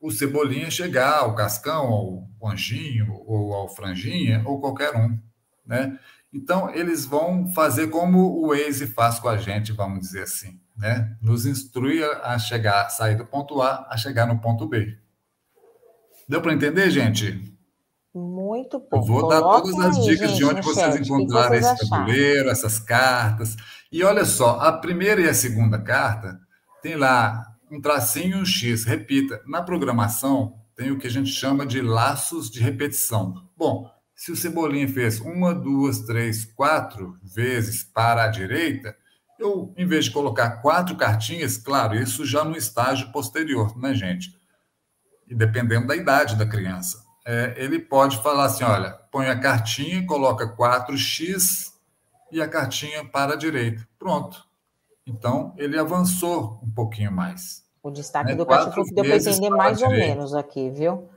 Speaker 3: o Cebolinha chegar ao Cascão, ao Anjinho, ou ao Franjinha, ou qualquer um, né? Então, eles vão fazer como o Waze faz com a gente, vamos dizer assim, né? Nos instruir a chegar, sair do ponto A, a chegar no ponto B. Deu para entender, gente?
Speaker 2: Muito
Speaker 3: Eu
Speaker 2: bom.
Speaker 3: vou dar todas
Speaker 2: Coloquem
Speaker 3: as
Speaker 2: aí,
Speaker 3: dicas de
Speaker 2: gente,
Speaker 3: onde
Speaker 2: no
Speaker 3: vocês
Speaker 2: chat. O que
Speaker 3: encontrarem
Speaker 2: vocês
Speaker 3: esse
Speaker 2: acharam?
Speaker 3: tabuleiro, essas cartas. E olha só, a primeira e a segunda carta tem lá um tracinho e um X. Repita, na programação tem o que a gente chama de laços de repetição. Bom, se o Cebolinha fez 1, 2, 3, 4 vezes para a direita, eu, em vez de colocar 4 cartinhas, claro, isso já no estágio posterior, né, gente? E dependendo da idade da criança. Ele pode falar assim, olha, põe a cartinha, coloca 4x e a cartinha para a direita. Pronto. Então, ele avançou um pouquinho mais.
Speaker 2: O destaque
Speaker 3: Né?
Speaker 2: educativo
Speaker 3: 4
Speaker 2: deu para
Speaker 3: vezes
Speaker 2: entender
Speaker 3: para a
Speaker 2: mais ou
Speaker 3: direita.
Speaker 2: menos aqui, viu?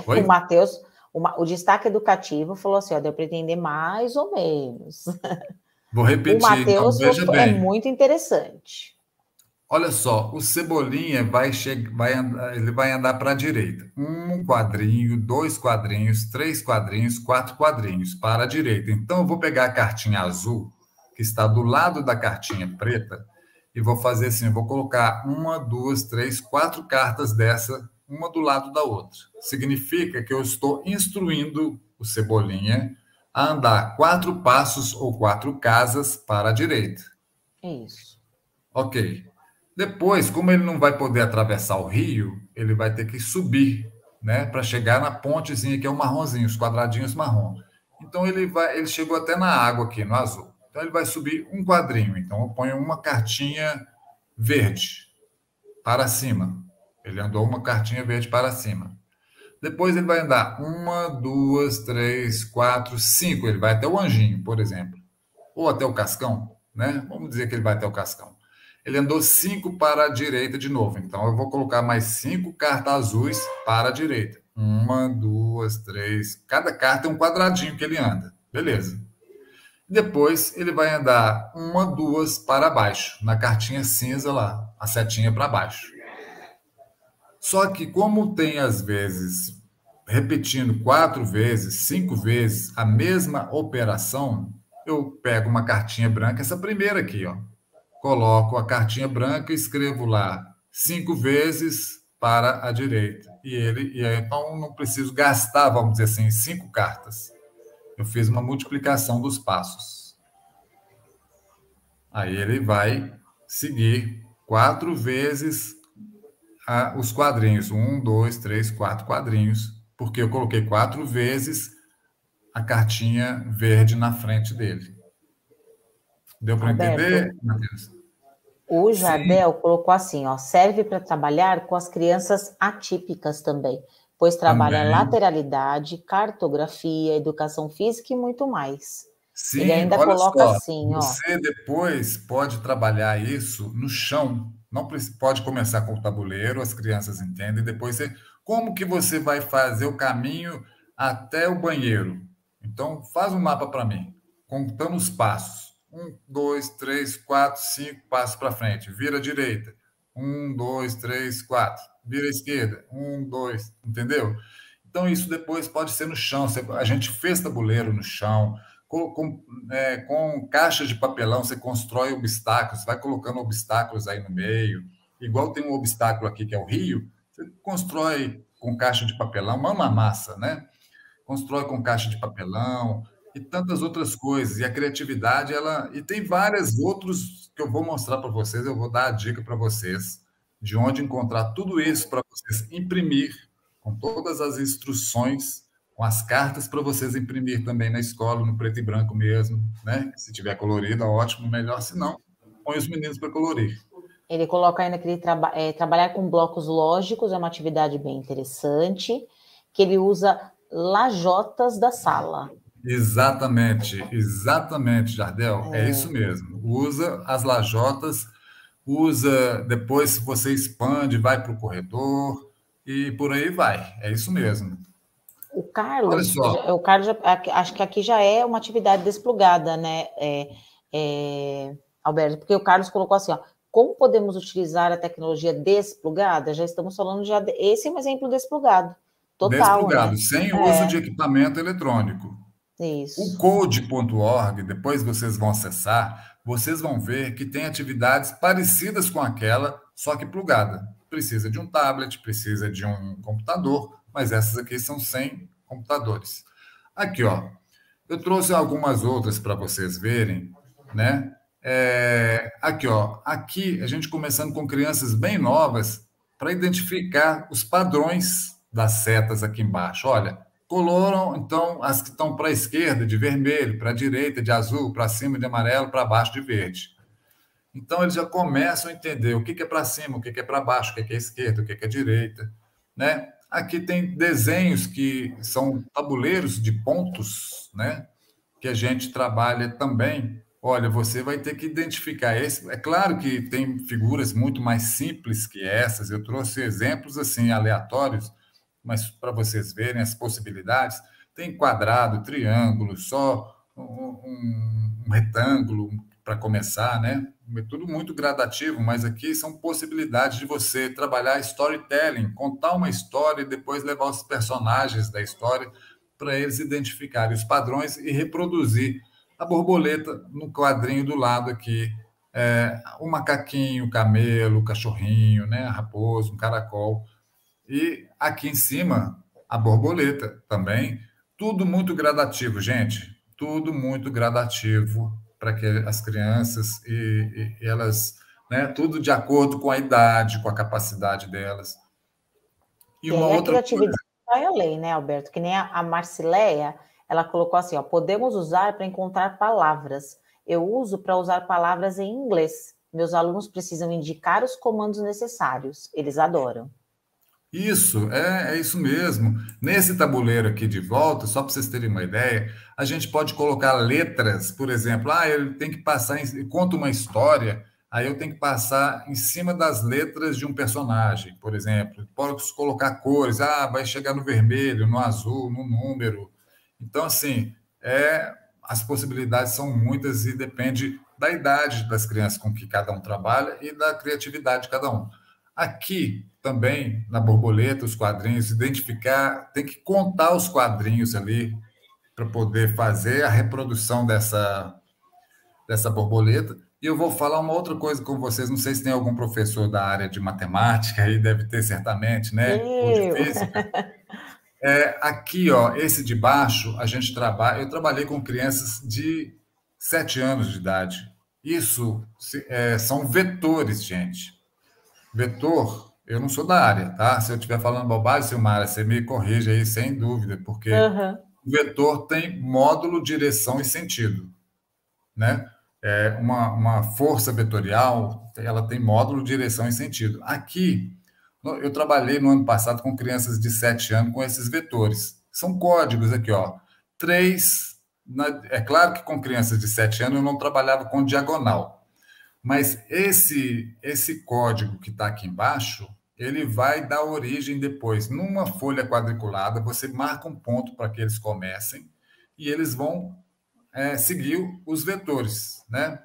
Speaker 2: O
Speaker 3: Oi?
Speaker 2: Matheus, o destaque educativo falou assim, ó, deu para entender mais ou menos.
Speaker 3: Vou
Speaker 2: O
Speaker 3: repetir, então,
Speaker 2: Matheus
Speaker 3: veja
Speaker 2: é
Speaker 3: bem.
Speaker 2: muito interessante.
Speaker 3: Olha só, o Cebolinha ele vai andar para a direita. 1 quadrinho, 2 quadrinhos, 3 quadrinhos, 4 quadrinhos para a direita. Então, eu vou pegar a cartinha azul, que está do lado da cartinha preta, e vou fazer assim, eu vou colocar 1, 2, 3, 4 cartas dessa, uma do lado da outra. Significa que eu estou instruindo o Cebolinha a andar 4 passos ou 4 casas para a direita.
Speaker 2: Isso.
Speaker 3: Ok. Depois, como ele não vai poder atravessar o rio, ele vai ter que subir, né, para chegar na pontezinha que é o marronzinho, os quadradinhos marrom. Então ele chegou até na água aqui, no azul. Então ele vai subir um quadrinho. Então eu ponho uma cartinha verde para cima. Ele andou uma cartinha verde para cima. Depois ele vai andar 1, 2, 3, 4, 5. Ele vai até o Anjinho, por exemplo. Ou até o Cascão, né? Vamos dizer que ele vai até o Cascão. Ele andou 5 para a direita de novo. Então, eu vou colocar mais 5 cartas azuis para a direita. 1, 2, 3. Cada carta é um quadradinho que ele anda. Beleza. Depois, ele vai andar 1, 2 para baixo. Na cartinha cinza lá. A setinha para baixo. Só que, como tem, às vezes, repetindo 4 vezes, 5 vezes a mesma operação, eu pego uma cartinha branca, essa primeira aqui, ó. Coloco a cartinha branca e escrevo lá 5 vezes para a direita. Então, não preciso gastar, vamos dizer assim, 5 cartas. Eu fiz uma multiplicação dos passos. Aí ele vai seguir 4 vezes os quadrinhos. 1, 2, 3, 4 quadrinhos. Porque eu coloquei 4 vezes a cartinha verde na frente dele. Deu para entender, Matheus?
Speaker 2: O Jardel colocou assim, ó, serve para trabalhar com as crianças atípicas também, pois trabalha lateralidade, cartografia, educação física e muito mais.
Speaker 3: Sim,
Speaker 2: ele ainda
Speaker 3: olha
Speaker 2: coloca
Speaker 3: só,
Speaker 2: assim,
Speaker 3: você depois pode trabalhar isso no chão. Não pode começar com o tabuleiro, as crianças entendem. Depois como que você vai fazer o caminho até o banheiro? Então, faz um mapa para mim, contando os passos. 1, 2, 3, 4, 5 passos para frente. Vira à direita. 1, 2, 3, 4. Vira à esquerda. 1, 2. Entendeu? Então, isso depois pode ser no chão. A gente fez tabuleiro no chão. Com caixas de papelão, você constrói obstáculos, vai colocando obstáculos aí no meio. Igual tem um obstáculo aqui, que é o rio, você constrói com caixa de papelão, mão na massa, né? Constrói com caixa de papelão e tantas outras coisas. E a criatividade, e tem vários outros que eu vou mostrar para vocês, eu vou dar a dica para vocês de onde encontrar tudo isso para vocês imprimir, com todas as instruções, com as cartas para vocês imprimir também na escola, no preto e branco mesmo, né? Se tiver colorido, ótimo, melhor. Se não, põe os meninos para colorir.
Speaker 2: Ele coloca ainda que ele trabalhar com blocos lógicos é uma atividade bem interessante, que ele usa lajotas da sala.
Speaker 3: Exatamente, Jardel, é isso mesmo. Usa as lajotas, depois você expande, vai para o corredor e por aí vai. É isso mesmo.
Speaker 2: O
Speaker 3: Olha
Speaker 2: Carlos,
Speaker 3: só,
Speaker 2: acho que aqui já é uma atividade desplugada, né, Alberto? Porque o Carlos colocou assim, ó, como podemos utilizar a tecnologia desplugada? Já estamos falando esse é um exemplo desplugado, total,
Speaker 3: desplugado,
Speaker 2: né?
Speaker 3: sem uso de equipamento eletrônico. O
Speaker 2: Isso.
Speaker 3: code.org, depois vocês vão acessar, vocês vão ver que tem atividades parecidas com aquela, só que plugada. Precisa de um tablet, precisa de um computador, mas essas aqui são sem computadores. Aqui, ó, eu trouxe algumas outras para vocês verem, né? Aqui, ó, aqui a gente começando com crianças bem novas para identificar os padrões das setas aqui embaixo. Olha, coloram então as que estão para a esquerda de vermelho, para a direita de azul, para cima de amarelo, para baixo de verde. Então eles já começam a entender o que é para cima, o que é para baixo, o que é esquerda, o que é direita, né? Aqui tem desenhos que são tabuleiros de pontos, né? Que a gente trabalha também. Olha, você vai ter que identificar esse. É claro que tem figuras muito mais simples que essas. Eu trouxe exemplos assim aleatórios, mas para vocês verem as possibilidades. Tem quadrado, triângulo, só um retângulo para começar, né? É tudo muito gradativo, mas aqui são possibilidades de você trabalhar storytelling, contar uma história e depois levar os personagens da história para eles identificarem os padrões e reproduzir a borboleta no quadrinho do lado aqui. O macaquinho, o camelo, o cachorrinho, né? A raposa, um caracol. E aqui em cima, a borboleta também. Tudo muito gradativo, gente. Tudo muito gradativo para que as crianças e elas, né? Tudo de acordo com a idade, com a capacidade delas. E
Speaker 2: E
Speaker 3: uma
Speaker 2: aí a
Speaker 3: outra coisa.
Speaker 2: criatividade vai além, né, Alberto? Que nem a Marcileia, ela colocou assim, ó, podemos usar para encontrar palavras. Eu uso para usar palavras em inglês. Meus alunos precisam indicar os comandos necessários. Eles adoram.
Speaker 3: Isso, é isso mesmo. Nesse tabuleiro aqui de volta, só para vocês terem uma ideia, a gente pode colocar letras, por exemplo, ele tem que passar, conta uma história, aí eu tenho que passar em cima das letras de um personagem, por exemplo. Posso colocar cores, vai chegar no vermelho, no azul, no número. Então, assim, as possibilidades são muitas e depende da idade das crianças com que cada um trabalha e da criatividade de cada um. Aqui também, na borboleta, os quadrinhos, identificar, tem que contar os quadrinhos ali para poder fazer a reprodução dessa borboleta. E eu vou falar uma outra coisa com vocês, não sei se tem algum professor da área de matemática aí, deve ter certamente, né? Ou de
Speaker 2: Eu!
Speaker 3: física. Aqui, ó, esse de baixo, a gente trabalha. Eu trabalhei com crianças de 7 anos de idade. Isso são vetores, gente. Vetor, eu não sou da área, tá? Se eu estiver falando bobagem, Silmara, você me corrige aí sem dúvida, porque
Speaker 2: Uhum.
Speaker 3: o vetor tem módulo, direção e sentido, né? Uma força vetorial, ela tem módulo, direção e sentido. Aqui, eu trabalhei no ano passado com crianças de 7 anos com esses vetores. São códigos aqui, ó. Três. É claro que com crianças de 7 anos eu não trabalhava com diagonal. Mas esse código que está aqui embaixo, ele vai dar origem depois. Numa folha quadriculada, você marca um ponto para que eles comecem e eles vão seguir os vetores, né?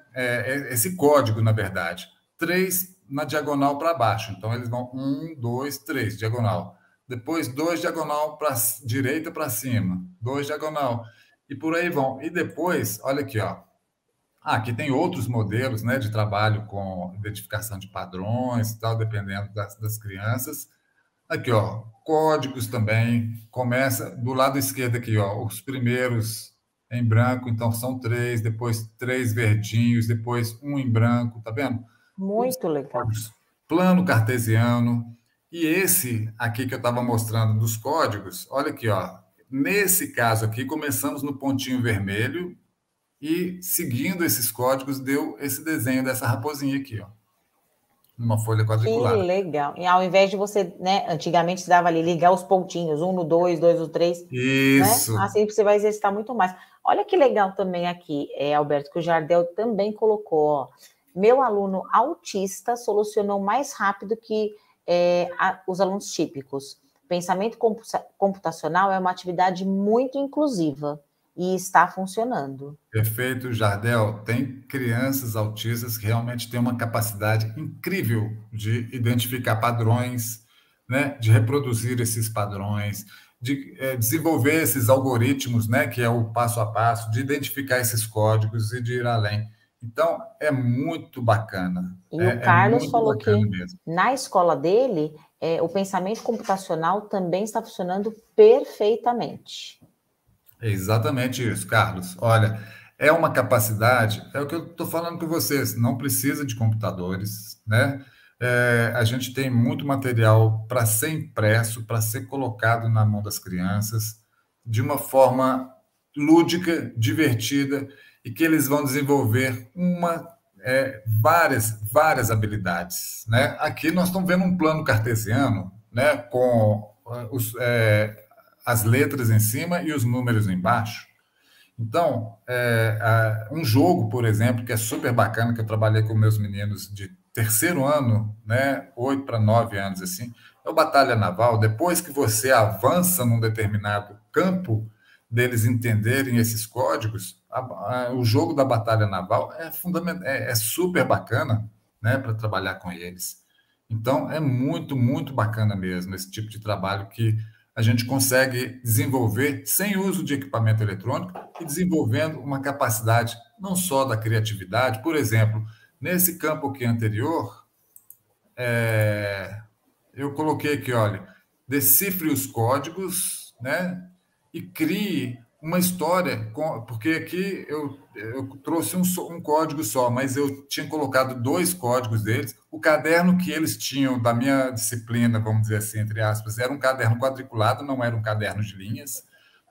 Speaker 3: Esse código, na verdade. 3 na diagonal para baixo. Então, eles vão 1, 2, 3, diagonal. Depois, 2 diagonal para direita para cima. 2 diagonal. E por aí vão. E depois, olha aqui, ó. Aqui tem outros modelos, né, de trabalho com identificação de padrões e tal, dependendo das crianças. Aqui, ó, códigos também. Começa do lado esquerdo aqui, ó, os primeiros em branco, então são 3, depois 3 verdinhos, depois um em branco, tá vendo? Tudo
Speaker 2: Muito legal.
Speaker 3: códigos. Plano cartesiano. E esse aqui que eu estava mostrando dos códigos, olha aqui, ó. Nesse caso aqui, começamos no pontinho vermelho e, seguindo esses códigos, deu esse desenho dessa raposinha aqui, ó, numa folha
Speaker 2: Que
Speaker 3: quadriculada.
Speaker 2: legal. E ao invés de você, né, antigamente se dava ali, ligar os pontinhos, um no 2, 2 no 3, né?
Speaker 3: Isso.
Speaker 2: Assim você vai exercitar muito mais. Olha que legal também aqui, Alberto, que o Jardel também colocou, ó. Meu aluno autista solucionou mais rápido que os alunos típicos. pensamento computacional é uma atividade muito inclusiva e está funcionando.
Speaker 3: Perfeito, Jardel. Tem crianças autistas que realmente têm uma capacidade incrível de identificar padrões, né, de reproduzir esses padrões, de desenvolver esses algoritmos, né, que é o passo a passo, de identificar esses códigos e de ir além. Então, é muito bacana.
Speaker 2: E o Carlos
Speaker 3: muito
Speaker 2: falou
Speaker 3: bacana
Speaker 2: que
Speaker 3: mesmo.
Speaker 2: na escola dele, o pensamento computacional também está funcionando perfeitamente.
Speaker 3: É exatamente isso, Carlos. Olha, é uma capacidade, é o que eu estou falando com vocês, não precisa de computadores, né? A gente tem muito material para ser impresso, para ser colocado na mão das crianças, de uma forma lúdica, divertida, e que eles vão desenvolver várias habilidades, né? Aqui nós estamos vendo um plano cartesiano, né, com as letras em cima e os números embaixo. Então, um jogo, por exemplo, que é super bacana, que eu trabalhei com meus meninos de terceiro ano, né, 8 para 9 anos, assim, é o Batalha Naval. Depois que você avança num determinado campo, deles entenderem esses códigos, o jogo da Batalha Naval é fundamental, é super bacana, né, para trabalhar com eles. Então, é muito, muito bacana mesmo esse tipo de trabalho que a gente consegue desenvolver sem uso de equipamento eletrônico e desenvolvendo uma capacidade não só da criatividade. Por exemplo, nesse campo aqui anterior, eu coloquei aqui, olha, decifre os códigos, né, e crie uma história, porque aqui eu trouxe um código só, mas eu tinha colocado 2 códigos deles. O caderno que eles tinham da minha disciplina, vamos dizer assim, entre aspas, era um caderno quadriculado, não era um caderno de linhas,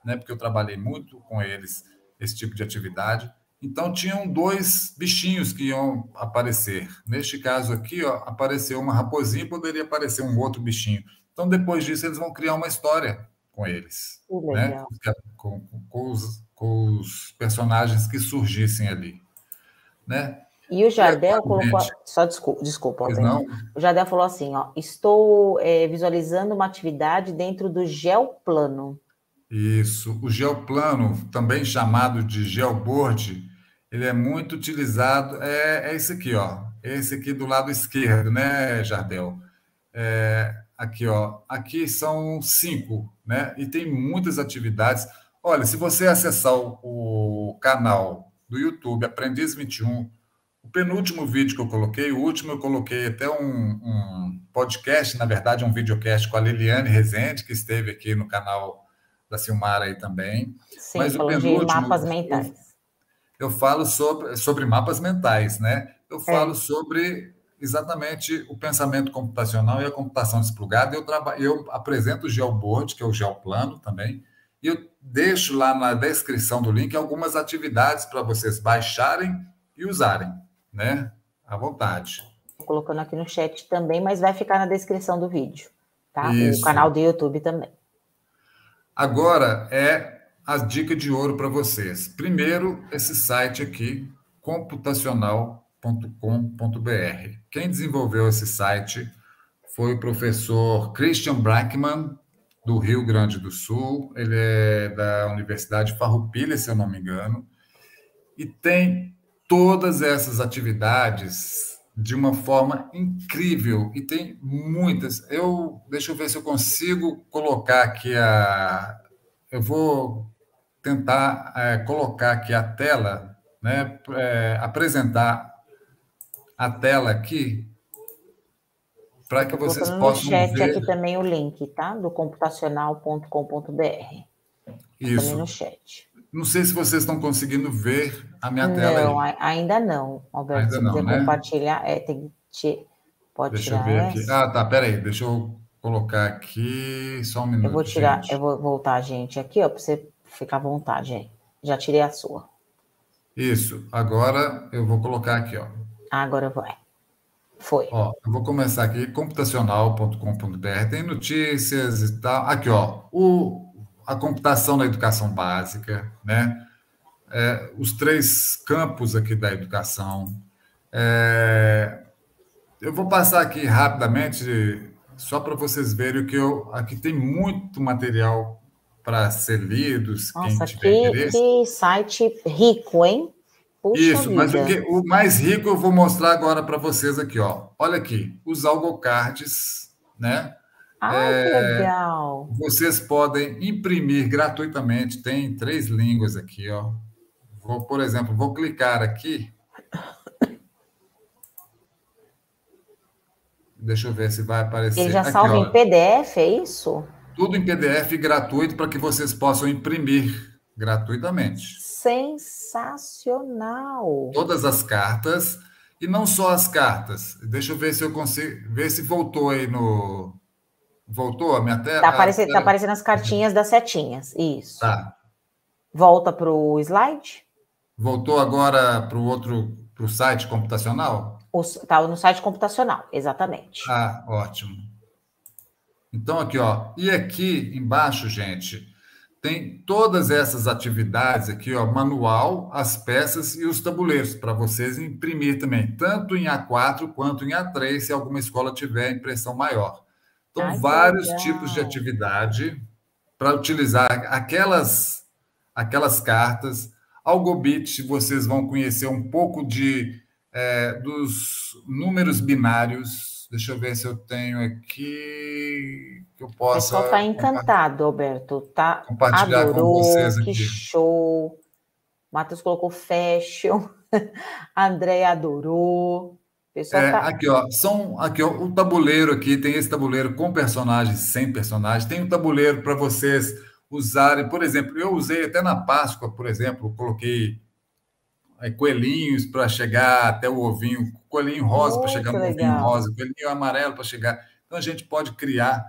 Speaker 3: né, porque eu trabalhei muito com eles esse tipo de atividade. Então, tinham 2 bichinhos que iam aparecer. Neste caso aqui, ó, apareceu uma raposinha e poderia aparecer um outro bichinho. Então, depois disso, eles vão criar uma história com eles, né? Com os personagens que surgissem ali, né?
Speaker 2: E o Jardel colocou... Só desculpa, Alberto. O Jardel falou assim, ó, estou visualizando uma atividade dentro do geoplano.
Speaker 3: Isso. O geoplano, também chamado de geoboard, ele é muito utilizado. É esse aqui, ó. Esse aqui do lado esquerdo, né, Jardel? Aqui, ó. Aqui são 5, né? E tem muitas atividades. Olha, se você acessar o canal do YouTube Aprendiz 21, o penúltimo vídeo que eu coloquei, o último eu coloquei até um podcast, na verdade, um videocast com a Liliane Rezende, que esteve aqui no canal da Silmara aí também.
Speaker 2: Sim, mas falando de mapas mentais.
Speaker 3: Eu falo sobre mapas mentais, né? Eu falo sobre exatamente o pensamento computacional e a computação desplugada. Eu apresento o GeoBoard, que é o geoplano também, e eu deixo lá na descrição do link algumas atividades para vocês baixarem e usarem, né? À vontade.
Speaker 2: Estou colocando aqui no chat também, mas vai ficar na descrição do vídeo, tá?
Speaker 3: Isso.
Speaker 2: O canal do YouTube também.
Speaker 3: Agora a dica de ouro para vocês. Primeiro, esse site aqui, computacional.com.br. Quem desenvolveu esse site foi o professor Christian Brackman, do Rio Grande do Sul. Ele é da Universidade Farroupilha, se eu não me engano, e tem todas essas atividades de uma forma incrível, e tem muitas. Deixa eu ver se eu consigo colocar aqui eu vou tentar colocar aqui a tela, né? Apresentar a tela aqui para que vocês possam ver.
Speaker 2: No chat aqui também o link, tá? Do computacional.com.br.
Speaker 3: Isso.
Speaker 2: Também no chat.
Speaker 3: Não sei se vocês estão conseguindo ver a minha tela aí.
Speaker 2: Não, ainda não, Alberto.
Speaker 3: Ainda não, né?
Speaker 2: Compartilhar, tem que pode
Speaker 3: deixa
Speaker 2: tirar
Speaker 3: eu ver
Speaker 2: essa.
Speaker 3: aqui. Ah, tá, peraí, deixa eu colocar aqui só um minuto.
Speaker 2: Eu vou voltar, gente, aqui, ó, para você ficar à vontade, hein? Já tirei a sua.
Speaker 3: Isso, agora eu vou colocar aqui, ó.
Speaker 2: Agora vai. Foi.
Speaker 3: Ó, eu vou começar aqui, computacional.com.br, tem notícias e tal. Aqui, ó, a computação na educação básica, né? Os 3 campos aqui da educação. Eu vou passar aqui rapidamente só para vocês verem o que eu... Aqui tem muito material para ser lido, quem
Speaker 2: Nossa,
Speaker 3: tiver interesse.
Speaker 2: que site rico, hein? Puxa
Speaker 3: Isso, mas
Speaker 2: vida.
Speaker 3: o mais rico eu vou mostrar agora para vocês aqui, ó. Olha aqui, os algocards, né?
Speaker 2: Ai, que legal.
Speaker 3: Vocês podem imprimir gratuitamente, tem 3 línguas aqui, ó. Por exemplo, vou clicar aqui. Deixa eu ver se vai
Speaker 2: Ele
Speaker 3: aparecer.
Speaker 2: já
Speaker 3: Aqui,
Speaker 2: salva em
Speaker 3: ó.
Speaker 2: PDF, é isso?
Speaker 3: Tudo em PDF gratuito para que vocês possam imprimir gratuitamente.
Speaker 2: Sensacional.
Speaker 3: Todas as cartas, e não só as cartas. Deixa eu ver se eu consigo, ver se voltou aí no... Voltou a minha tela?
Speaker 2: Tá aparecendo as cartinhas das setinhas, isso.
Speaker 3: Tá.
Speaker 2: Volta para o slide?
Speaker 3: Voltou agora para o site computacional?
Speaker 2: Tá no site computacional, exatamente.
Speaker 3: Ah, ótimo. Então, aqui, ó. E aqui embaixo, gente, tem todas essas atividades aqui, ó, manual, as peças e os tabuleiros, para vocês imprimir também, tanto em A4 quanto em A3, se alguma escola tiver impressão maior. Então,
Speaker 2: Ai,
Speaker 3: vários tipos de atividade para utilizar aquelas cartas. Algobit, vocês vão conhecer um pouco dos números binários. Deixa eu ver se eu tenho aqui que eu
Speaker 2: O
Speaker 3: possa
Speaker 2: pessoal está encantado, Alberto.
Speaker 3: compartilhar
Speaker 2: Adorou,
Speaker 3: com vocês aqui.
Speaker 2: que show. Matheus colocou fashion. André adorou. O pessoal
Speaker 3: Aqui, ó, o tabuleiro aqui, tem esse tabuleiro com personagens, sem personagens, tem um tabuleiro para vocês usarem, por exemplo, eu usei até na Páscoa, por exemplo, coloquei coelhinhos para chegar até o ovinho, coelhinho rosa para chegar no ovinho rosa, coelhinho amarelo para chegar. Então a gente pode criar.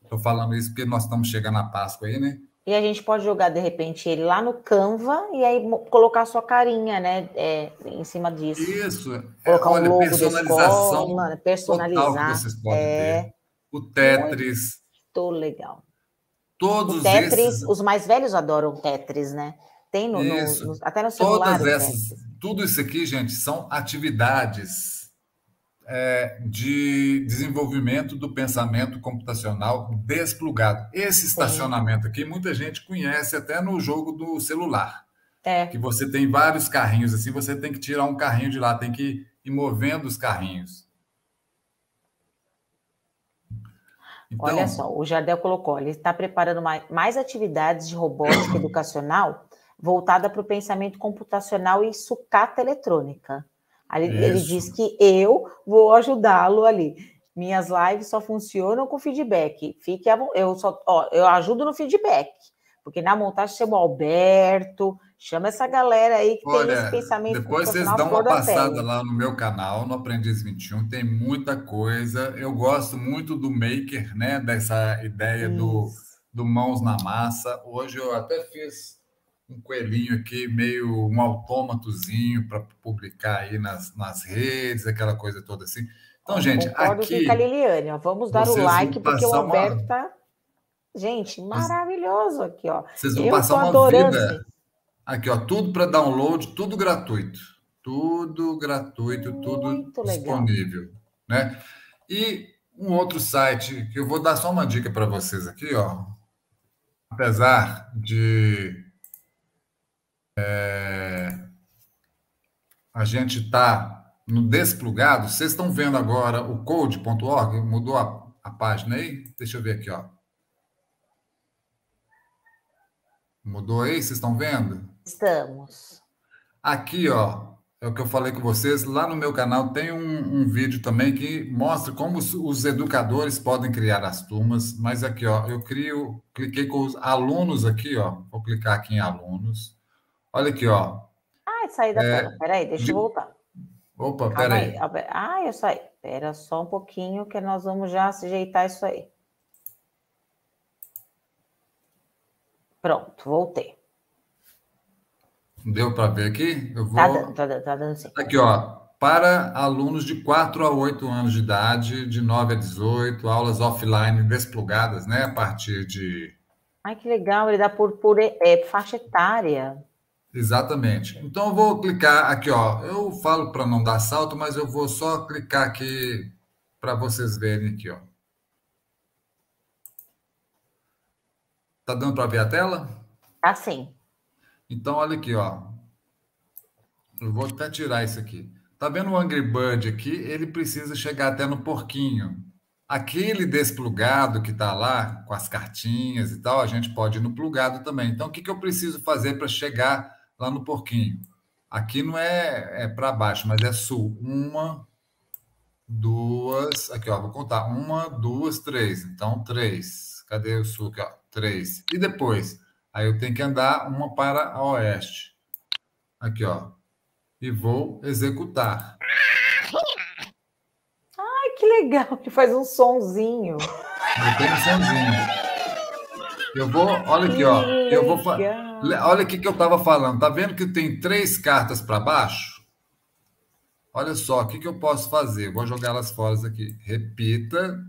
Speaker 3: Estou falando isso porque nós estamos chegando na Páscoa aí, né?
Speaker 2: E a gente pode jogar, de repente, ele lá no Canva e aí colocar a sua carinha, né? Em cima disso.
Speaker 3: Isso.
Speaker 2: Colocar um logo
Speaker 3: personalização
Speaker 2: da escola, personalizar.
Speaker 3: total que vocês podem ter. O Tetris.
Speaker 2: Muito legal.
Speaker 3: Todos
Speaker 2: o Tetris,
Speaker 3: esses...
Speaker 2: os mais velhos adoram Tetris, né? Tem até no celular.
Speaker 3: Tudo isso aqui, gente, são atividades de desenvolvimento do pensamento computacional desplugado. Esse estacionamento aqui, muita gente conhece até no jogo do celular. Que você tem vários carrinhos, assim, você tem que tirar um carrinho de lá, tem que ir movendo os carrinhos.
Speaker 2: Então, olha só, o Jardel colocou, ele está preparando mais atividades de robótica educacional voltada para o pensamento computacional e sucata eletrônica. Ele diz que eu vou ajudá-lo ali. Minhas lives só funcionam com feedback. Eu ajudo no feedback, porque na montagem chama o Alberto, chama essa galera aí que tem esse pensamento
Speaker 3: depois vocês dão uma passada lá no meu canal, no Aprendiz 21, tem muita coisa. Eu gosto muito do Maker, né? Dessa ideia do mãos na massa. Hoje eu até fiz um coelhinho aqui, meio um autômatozinho para publicar aí nas redes, aquela coisa toda assim. Então, gente,
Speaker 2: concordo
Speaker 3: aqui...
Speaker 2: com a Liliane, ó, vamos dar o like, porque o Alberto tá... Gente, maravilhoso aqui, ó.
Speaker 3: Vocês vão passar uma vida... Aqui, ó, tudo para download, tudo gratuito. Tudo gratuito, tudo disponível. Né? E um outro site, que eu vou dar só uma dica para vocês aqui, ó. Apesar de... a gente está no Desplugado, vocês estão vendo agora o code.org, mudou a página aí? Deixa eu ver aqui, ó. Mudou aí? Vocês estão vendo?
Speaker 2: Estamos.
Speaker 3: Aqui, ó, é o que eu falei com vocês, lá no meu canal tem um vídeo também que mostra como os educadores podem criar as turmas, mas aqui, ó, cliquei com os alunos aqui, ó, vou clicar aqui em alunos. Olha aqui, ó.
Speaker 2: Saí da tela. Peraí, deixa eu voltar.
Speaker 3: Opa, peraí.
Speaker 2: Eu saí. Espera só um pouquinho que nós vamos já ajeitar isso aí. Pronto, voltei.
Speaker 3: Deu para ver aqui? Eu vou...
Speaker 2: Tá dando sim.
Speaker 3: Aqui, ó. Para alunos de 4 a 8 anos de idade, de 9 a 18, aulas offline desplugadas, né? A partir de...
Speaker 2: Ai, que legal. Ele dá por faixa etária.
Speaker 3: Exatamente. Então, eu vou clicar aqui, ó. Eu falo para não dar salto, mas eu vou só clicar aqui para vocês verem aqui, ó. Tá dando para ver a tela?
Speaker 2: Assim.
Speaker 3: Então, olha aqui, ó. Eu vou até tirar isso aqui. Tá vendo o Angry Bird aqui? Ele precisa chegar até no porquinho. Aquele desplugado que está lá, com as cartinhas e tal, a gente pode ir no plugado também. Então, o que eu preciso fazer para chegar lá no porquinho? Aqui não é para baixo, mas é sul. 1, 2... Aqui, ó, vou contar. 1, 2, 3. Então, 3. Cadê o sul aqui, ó? 3. E depois? Aí eu tenho que andar uma para a oeste. Aqui, ó. E vou executar.
Speaker 2: Ai, que legal, que faz um sonzinho.
Speaker 3: Eu tenho um sonzinho. Eu vou, olha aqui, ó. Eu vou, olha o que eu estava falando. Tá vendo que tem 3 cartas para baixo? Olha só, o que eu posso fazer? Vou jogar elas fora aqui. Repita.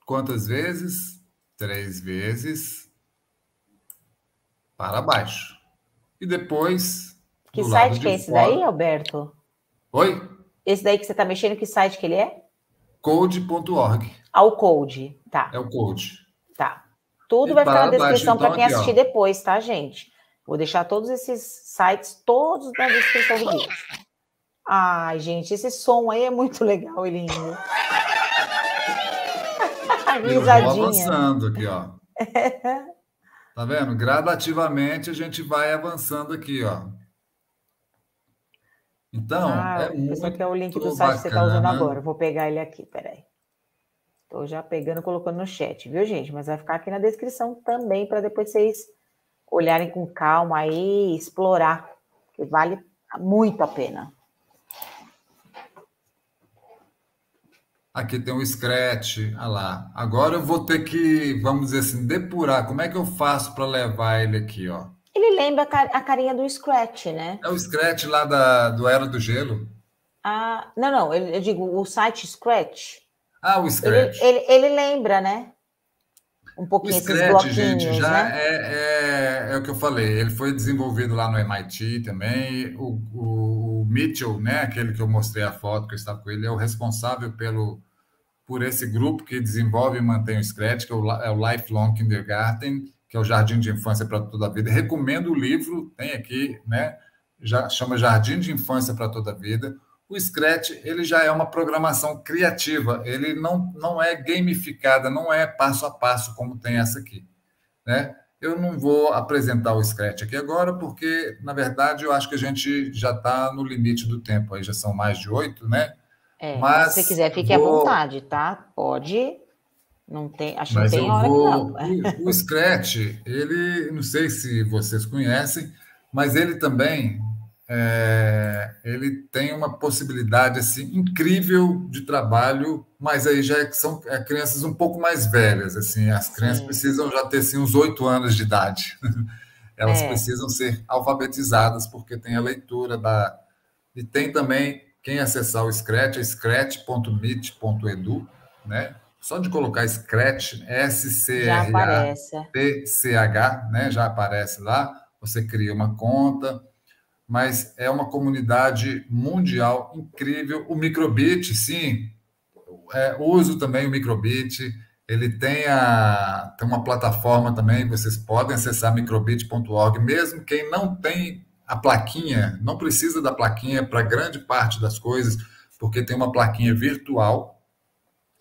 Speaker 3: Quantas vezes? 3 vezes. Para baixo. E depois,
Speaker 2: que
Speaker 3: do lado
Speaker 2: site que é esse
Speaker 3: fora...
Speaker 2: daí, Alberto?
Speaker 3: Oi?
Speaker 2: Esse daí que você está mexendo, que site que ele é?
Speaker 3: Code.org.
Speaker 2: Ah, o Code, tá.
Speaker 3: É o Code.
Speaker 2: Tá. Tudo
Speaker 3: E
Speaker 2: vai ficar na descrição
Speaker 3: então,
Speaker 2: para quem
Speaker 3: aqui,
Speaker 2: assistir
Speaker 3: ó.
Speaker 2: depois, tá, gente? Vou deixar todos esses sites, todos na descrição do vídeo. Ai, gente, esse som aí é muito legal e lindo.
Speaker 3: Eu vou avançando aqui, ó. Tá vendo? Gradativamente a gente vai avançando aqui, ó. Então, é muito
Speaker 2: esse aqui é o link do site
Speaker 3: bacana.
Speaker 2: que você está usando agora. Vou pegar ele aqui, peraí. Estou já pegando e colocando no chat, viu, gente? Mas vai ficar aqui na descrição também, para depois vocês olharem com calma aí e explorar, que vale muito a pena.
Speaker 3: Aqui tem um Scratch, olha lá. Agora eu vou ter que, vamos dizer assim, depurar. Como é que eu faço para levar ele aqui, ó?
Speaker 2: Ele lembra a carinha do Scratch, né?
Speaker 3: É o Scratch lá do Era do Gelo?
Speaker 2: Ah, não, eu digo o site Scratch.
Speaker 3: Ah, o Scratch.
Speaker 2: Ele lembra, né? Um pouquinho esses bloquinhos,
Speaker 3: gente, já
Speaker 2: né?
Speaker 3: é o que eu falei. Ele foi desenvolvido lá no MIT também. O Mitchell, né? Aquele que eu mostrei a foto que eu estava com ele, é o responsável por esse grupo que desenvolve e mantém o Scratch, que é o Lifelong Kindergarten, que é o Jardim de Infância para Toda a Vida. Recomendo o livro, tem aqui, né? Já chama Jardim de Infância para Toda a Vida. O Scratch, ele já é uma programação criativa, ele não é gamificada, não é passo a passo como tem essa aqui, né? Eu não vou apresentar o Scratch aqui agora, porque, na verdade, eu acho que a gente já está no limite do tempo, aí já são mais de 8, né?
Speaker 2: Mas se você quiser, fique à vontade, tá? Pode. Não tem, acho que não tem hora que não.
Speaker 3: O Scratch, ele, não sei se vocês conhecem, mas ele também ele tem uma possibilidade assim incrível de trabalho, mas aí já são crianças um pouco mais velhas, assim, as crianças precisam já ter assim, uns 8 anos de idade. Elas precisam ser alfabetizadas, porque tem a leitura e tem também, quem acessar o Scratch, é scratch.mit.edu, né? Só de colocar Scratch, S-C-R-A-T-C-H, né? Já aparece lá, você cria uma conta, mas é uma comunidade mundial incrível. O Microbit, sim, uso também o Microbit, ele tem uma plataforma também, vocês podem acessar microbit.org, mesmo quem não tem a plaquinha, não precisa da plaquinha para grande parte das coisas, porque tem uma plaquinha virtual,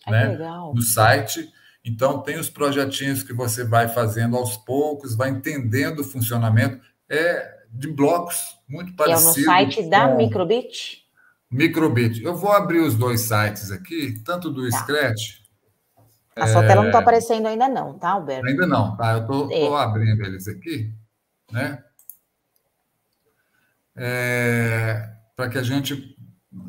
Speaker 3: né, no site. Então, tem os projetinhos que você vai fazendo aos poucos, vai entendendo o funcionamento. De blocos, muito parecido.
Speaker 2: É no site da Microbit?
Speaker 3: Microbit. Eu vou abrir os 2 sites aqui, tanto do Scratch...
Speaker 2: A sua tela não está aparecendo ainda não, tá, Alberto?
Speaker 3: Ainda não, tá? Eu estou abrindo eles aqui, né? Para que a gente...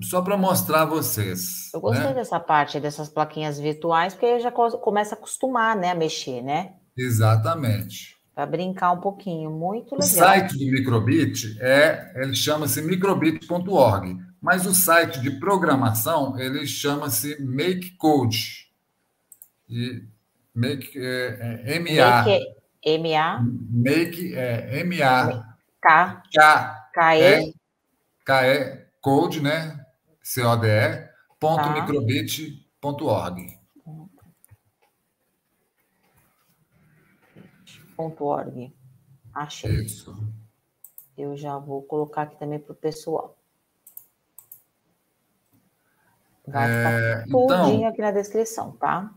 Speaker 3: Só para mostrar a vocês.
Speaker 2: Eu gostei dessa parte, dessas plaquinhas virtuais, porque aí já começa a acostumar, né, a mexer, né?
Speaker 3: Exatamente.
Speaker 2: Para brincar um pouquinho, muito legal.
Speaker 3: O site do Microbit ele chama-se microbit.org, mas o site de programação, ele chama-se MakeCode. E Make M-A.
Speaker 2: M-A.
Speaker 3: Make M-A.
Speaker 2: K-E.
Speaker 3: K-E. Code, né? CODE,
Speaker 2: Tá.
Speaker 3: .microbit.org.
Speaker 2: .org. Achei.
Speaker 3: Isso.
Speaker 2: Eu já vou colocar aqui também para o pessoal. Vai ficar tudinho aqui na descrição, tá?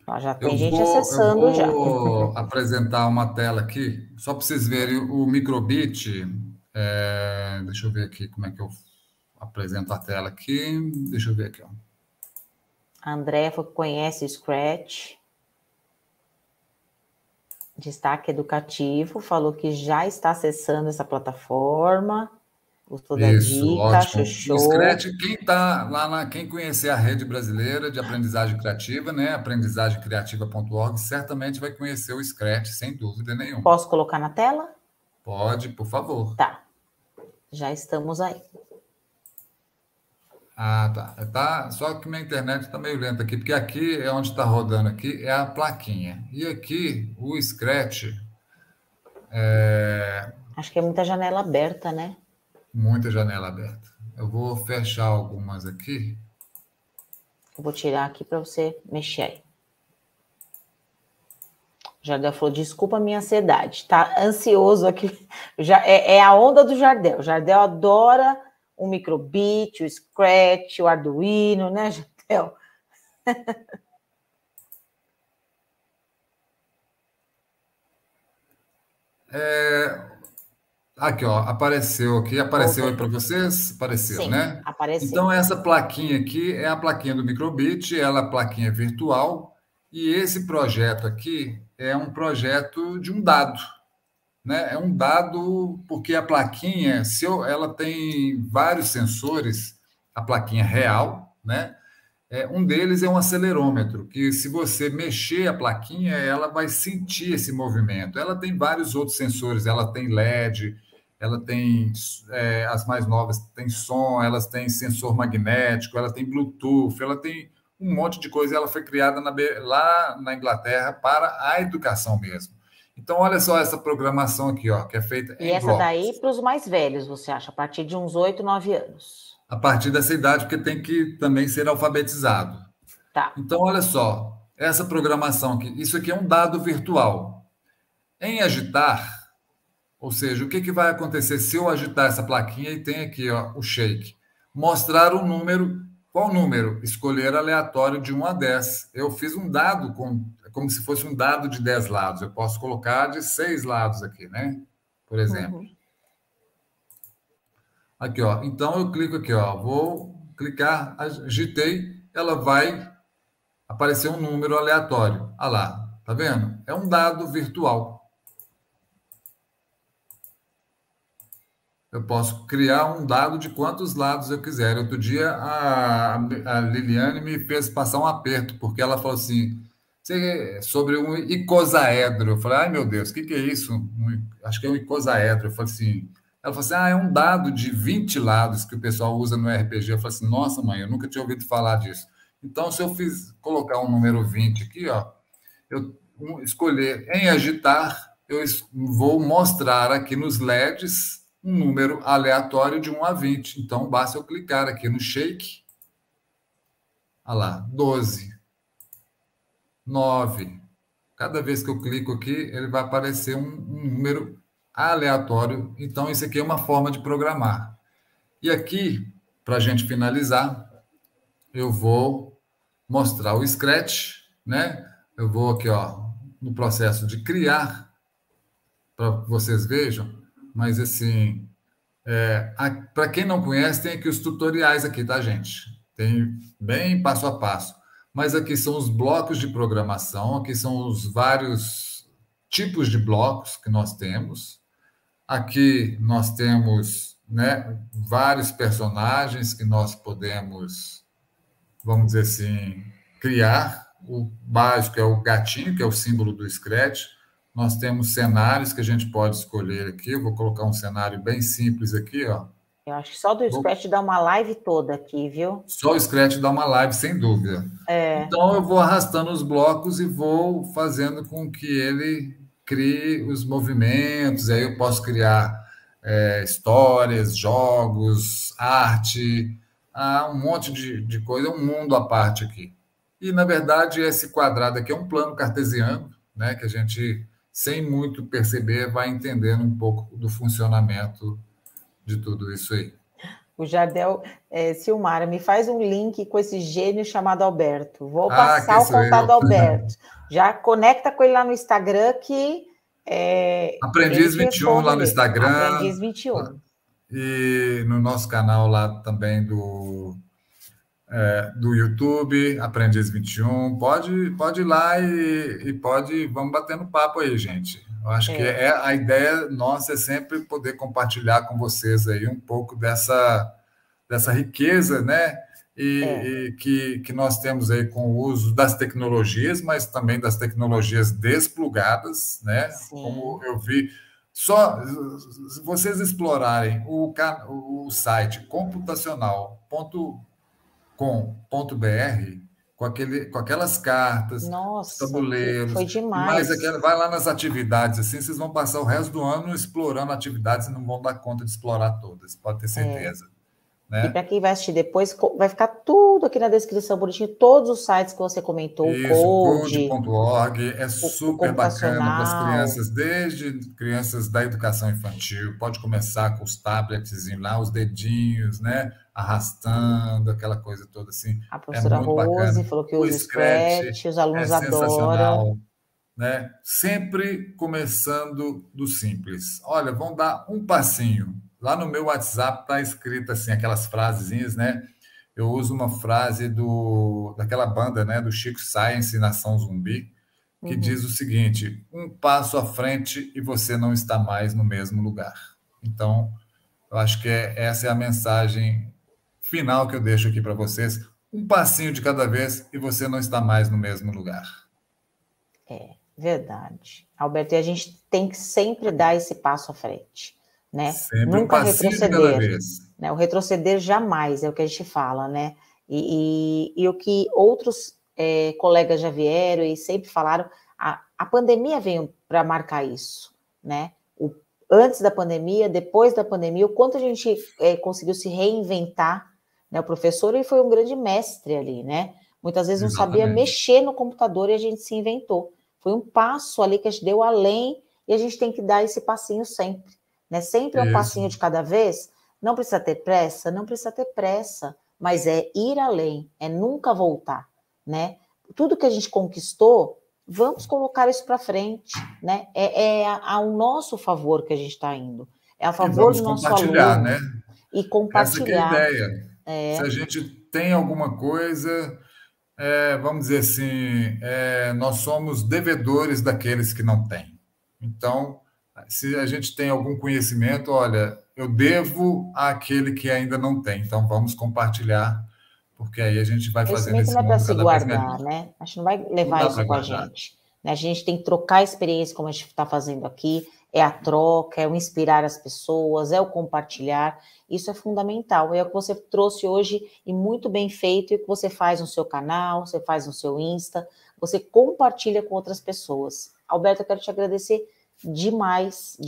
Speaker 2: Ó, já tem gente acessando já.
Speaker 3: Eu vou apresentar uma tela aqui, só para vocês verem o microbit. Deixa eu ver aqui como é que eu apresento a tela aqui. Deixa eu ver aqui. Ó.
Speaker 2: A Andréia conhece o Scratch. Destaque educativo, falou que já está acessando essa plataforma. Gostou da dica,
Speaker 3: ótimo.
Speaker 2: chuchou.
Speaker 3: O Scratch, quem tá lá quem conhecer a rede brasileira de aprendizagem criativa, né, aprendizagemcriativa.org, certamente vai conhecer o Scratch, sem dúvida nenhuma.
Speaker 2: Posso colocar na tela?
Speaker 3: Pode, por favor.
Speaker 2: Tá. Já estamos aí.
Speaker 3: Ah, tá. Só que minha internet está meio lenta aqui, porque aqui é onde está rodando aqui, é a plaquinha. E aqui, o Scratch...
Speaker 2: Acho que é muita janela aberta, né?
Speaker 3: Muita janela aberta. Eu vou fechar algumas aqui.
Speaker 2: Eu vou tirar aqui para você mexer aí. Jardel falou, desculpa a minha ansiedade. Tá ansioso aqui. Já é a onda do Jardel. O Jardel adora o microbit, o Scratch, o Arduino, né, Jardel?
Speaker 3: Aqui, ó, apareceu aí para vocês? Apareceu,
Speaker 2: Sim,
Speaker 3: né?
Speaker 2: apareceu.
Speaker 3: Então, essa plaquinha aqui é a plaquinha do microbit, ela é a plaquinha virtual, e esse projeto aqui é um projeto de um dado, né? É um dado porque a plaquinha, ela tem vários sensores, a plaquinha real, né? Um deles é um acelerômetro, que se você mexer a plaquinha, ela vai sentir esse movimento. Ela tem vários outros sensores, ela tem LED, ela tem, as mais novas, tem som, elas têm sensor magnético, ela tem Bluetooth, ela tem um monte de coisa. Ela foi criada lá na Inglaterra para a educação mesmo. Então, olha só essa programação aqui, ó, que é feita em
Speaker 2: essa
Speaker 3: blocos.
Speaker 2: daí para os mais velhos, você acha? A partir de uns 8, 9 anos.
Speaker 3: A partir dessa idade, porque tem que também ser alfabetizado.
Speaker 2: Tá.
Speaker 3: Então, olha só, essa programação aqui, isso aqui é um dado virtual. Em agitar, ou seja, o que vai acontecer se eu agitar essa plaquinha e tem aqui, ó, o shake? Mostrar um número. Qual número? Escolher aleatório de 1 a 10. Eu fiz um dado como se fosse um dado de 10 lados. Eu posso colocar de 6 lados aqui, né? Por exemplo.
Speaker 2: Uhum.
Speaker 3: Aqui, ó. Então, eu clico aqui, ó. Vou clicar, agitei, ela vai aparecer um número aleatório. Olha lá, tá vendo? É um dado virtual. Eu posso criar um dado de quantos lados eu quiser. Outro dia, a Liliane me fez passar um aperto, porque ela falou assim, sobre um icosaedro. Eu falei, ai, meu Deus, o que é isso? Acho que é um icosaedro. Eu falei assim... Ela falou assim, é um dado de 20 lados que o pessoal usa no RPG. Eu falei assim, nossa, mãe, eu nunca tinha ouvido falar disso. Então, se eu colocar um número 20 aqui, ó, eu escolher em agitar, eu vou mostrar aqui nos LEDs um número aleatório de 1 a 20. Então, basta eu clicar aqui no shake. Olha lá, 12, 9. Cada vez que eu clico aqui, ele vai aparecer um número aleatório. Então, isso aqui é uma forma de programar. E aqui, para a gente finalizar, eu vou mostrar o Scratch, né? Eu vou aqui, ó, no processo de criar, para vocês vejam, mas assim, para quem não conhece, tem aqui os tutoriais aqui, tá, gente? Tem bem passo a passo. Mas aqui são os blocos de programação, aqui são os vários tipos de blocos que nós temos. Aqui nós temos, né, vários personagens que nós podemos, vamos dizer assim, criar. O básico é o gatinho, que é o símbolo do Scratch. Nós temos cenários que a gente pode escolher aqui. Eu vou colocar um cenário bem simples aqui, ó.
Speaker 2: Eu acho que só do Scratch dá uma live toda aqui, viu?
Speaker 3: Só o Scratch dá uma live, sem dúvida. Então, eu vou arrastando os blocos e vou fazendo com que ele crie os movimentos. Aí eu posso criar histórias, jogos, arte. há um monte de coisa, um mundo à parte aqui. E, na verdade, esse quadrado aqui é um plano cartesiano, né, que a gente, sem muito perceber, vai entendendo um pouco do funcionamento de tudo isso aí.
Speaker 2: O Jardel Silmara, me faz um link com esse gênio chamado Alberto. Vou passar o contato do Alberto. Já conecta com ele lá no Instagram que
Speaker 3: Aprendiz 21 lá no Instagram.
Speaker 2: Aprendiz 21.
Speaker 3: E no nosso canal lá também do YouTube, Aprendiz 21. Pode ir lá e vamos batendo papo aí, gente. Eu acho que a ideia nossa é sempre poder compartilhar com vocês aí um pouco dessa riqueza, né? E que nós temos aí com o uso das tecnologias, mas também das tecnologias desplugadas, né?
Speaker 2: Sim.
Speaker 3: Como eu vi, só se vocês explorarem o site computacional.com.br com aquelas cartas, os tabuleiros,
Speaker 2: foi demais.
Speaker 3: Vai lá nas atividades, assim, vocês vão passar o resto do ano explorando atividades e não vão dar conta de explorar todas, pode ter certeza. Né?
Speaker 2: E para quem vai assistir depois, vai ficar tudo aqui na descrição, bonitinho, todos os sites que você comentou,
Speaker 3: Code.org é super bacana para as crianças, desde crianças da educação infantil, pode começar com os tablets lá, os dedinhos, né? Arrastando, aquela coisa toda assim.
Speaker 2: A professora Rose falou que usa o Scratch, os alunos adoram.
Speaker 3: Né? Sempre começando do simples. Olha, vão dar um passinho. Lá no meu WhatsApp está escrito assim, aquelas frasezinhas, né? Eu uso uma frase daquela banda, né? Do Chico Science, Nação Zumbi, que diz o seguinte: um passo à frente e você não está mais no mesmo lugar. Então, eu acho que essa é a mensagem final que eu deixo aqui para vocês. Um passinho de cada vez e você não está mais no mesmo lugar.
Speaker 2: Verdade. Alberto, e a gente tem que sempre dar esse passo à frente. Né?
Speaker 3: Sempre
Speaker 2: Nunca
Speaker 3: retroceder,
Speaker 2: né? O retroceder jamais é o que a gente fala, né? E o que outros colegas já vieram e sempre falaram, a pandemia veio para marcar isso, né? Antes da pandemia, depois da pandemia, o quanto a gente conseguiu se reinventar, né? O professor ele foi um grande mestre ali, né? Muitas vezes não sabia mexer no computador e a gente se inventou. Foi um passo ali que a gente deu além e a gente tem que dar esse passinho sempre. Né? Sempre um passinho de cada vez, não precisa ter pressa, mas é ir além, é nunca voltar, né? Tudo que a gente conquistou, vamos colocar isso para frente, né? É ao nosso favor que a gente está indo, é a favor do nosso aluno,
Speaker 3: né?
Speaker 2: E compartilhar.
Speaker 3: Essa que é a ideia. Se a gente tem alguma coisa, vamos dizer assim, nós somos devedores daqueles que não têm. Então, se a gente tem algum conhecimento, olha, eu devo àquele que ainda não tem. Então, vamos compartilhar, porque aí a gente vai fazendo esse mundo cada vez melhor.
Speaker 2: Né? A gente não vai levar isso com a gente. Né? A gente tem que trocar experiência, como a gente está fazendo aqui. É a troca, é o inspirar as pessoas, é o compartilhar. Isso é fundamental. É o que você trouxe hoje e muito bem feito, e o que você faz no seu canal, você faz no seu Insta, você compartilha com outras pessoas. Alberto, eu quero te agradecer demais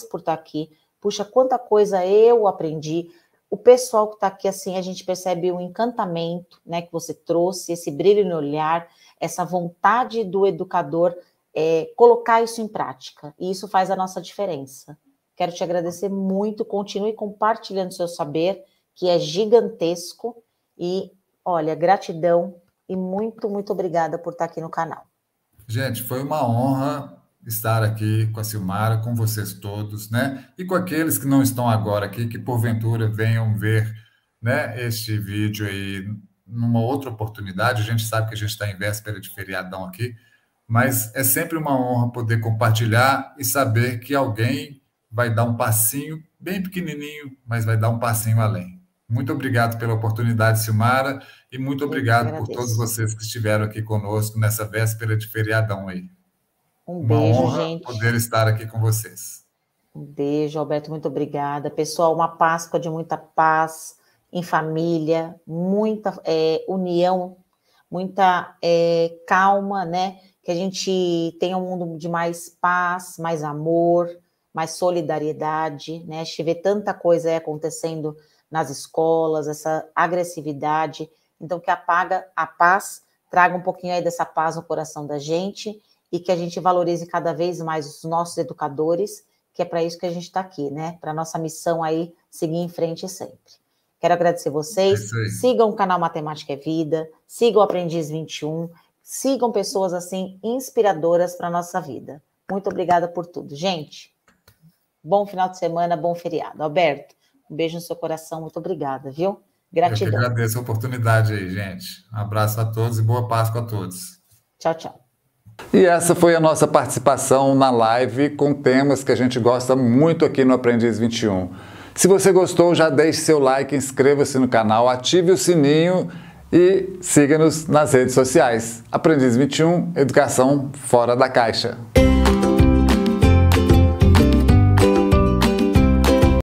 Speaker 2: por estar aqui. Puxa, quanta coisa eu aprendi. O pessoal que está aqui, assim, a gente percebe um encantamento, né, que você trouxe, esse brilho no olhar, essa vontade do educador colocar isso em prática. E isso faz a nossa diferença. Quero te agradecer muito. Continue compartilhando seu saber, que é gigantesco. E, olha, gratidão e muito, muito obrigada por estar aqui no canal.
Speaker 3: Gente, foi uma honra estar aqui com a Silmara, com vocês todos, né? E com aqueles que não estão agora aqui, que porventura venham ver, né, este vídeo aí numa outra oportunidade. A gente sabe que a gente está em véspera de feriadão aqui, mas é sempre uma honra poder compartilhar e saber que alguém vai dar um passinho bem pequenininho, mas vai dar um passinho além. Muito obrigado pela oportunidade, Silmara, e muito obrigado por todos vocês que estiveram aqui conosco nessa véspera de feriadão aí.
Speaker 2: Um beijo,
Speaker 3: honra,
Speaker 2: gente.
Speaker 3: Poder estar aqui com vocês.
Speaker 2: Um beijo, Alberto, muito obrigada. Pessoal, uma Páscoa de muita paz em família, muita união, muita calma, né? Que a gente tenha um mundo de mais paz, mais amor, mais solidariedade, né? A gente vê tanta coisa aí acontecendo nas escolas, essa agressividade. Então, que a paz traga um pouquinho aí dessa paz no coração da gente e que a gente valorize cada vez mais os nossos educadores, que é para isso que a gente está aqui, né? Para a nossa missão aí seguir em frente sempre. Quero agradecer vocês, sigam o canal Matemática é Vida, sigam o Aprendiz 21, sigam pessoas assim inspiradoras para a nossa vida. Muito obrigada por tudo, gente. Bom final de semana, bom feriado. Alberto, um beijo no seu coração, muito obrigada, viu? Gratidão.
Speaker 3: Eu que agradeço a oportunidade aí, gente. Um abraço a todos e boa Páscoa a todos.
Speaker 2: Tchau, tchau.
Speaker 1: E essa foi a nossa participação na live com temas que a gente gosta muito aqui no Aprendiz 21. Se você gostou, já deixe seu like, inscreva-se no canal, ative o sininho e siga-nos nas redes sociais. Aprendiz 21, Educação Fora da Caixa.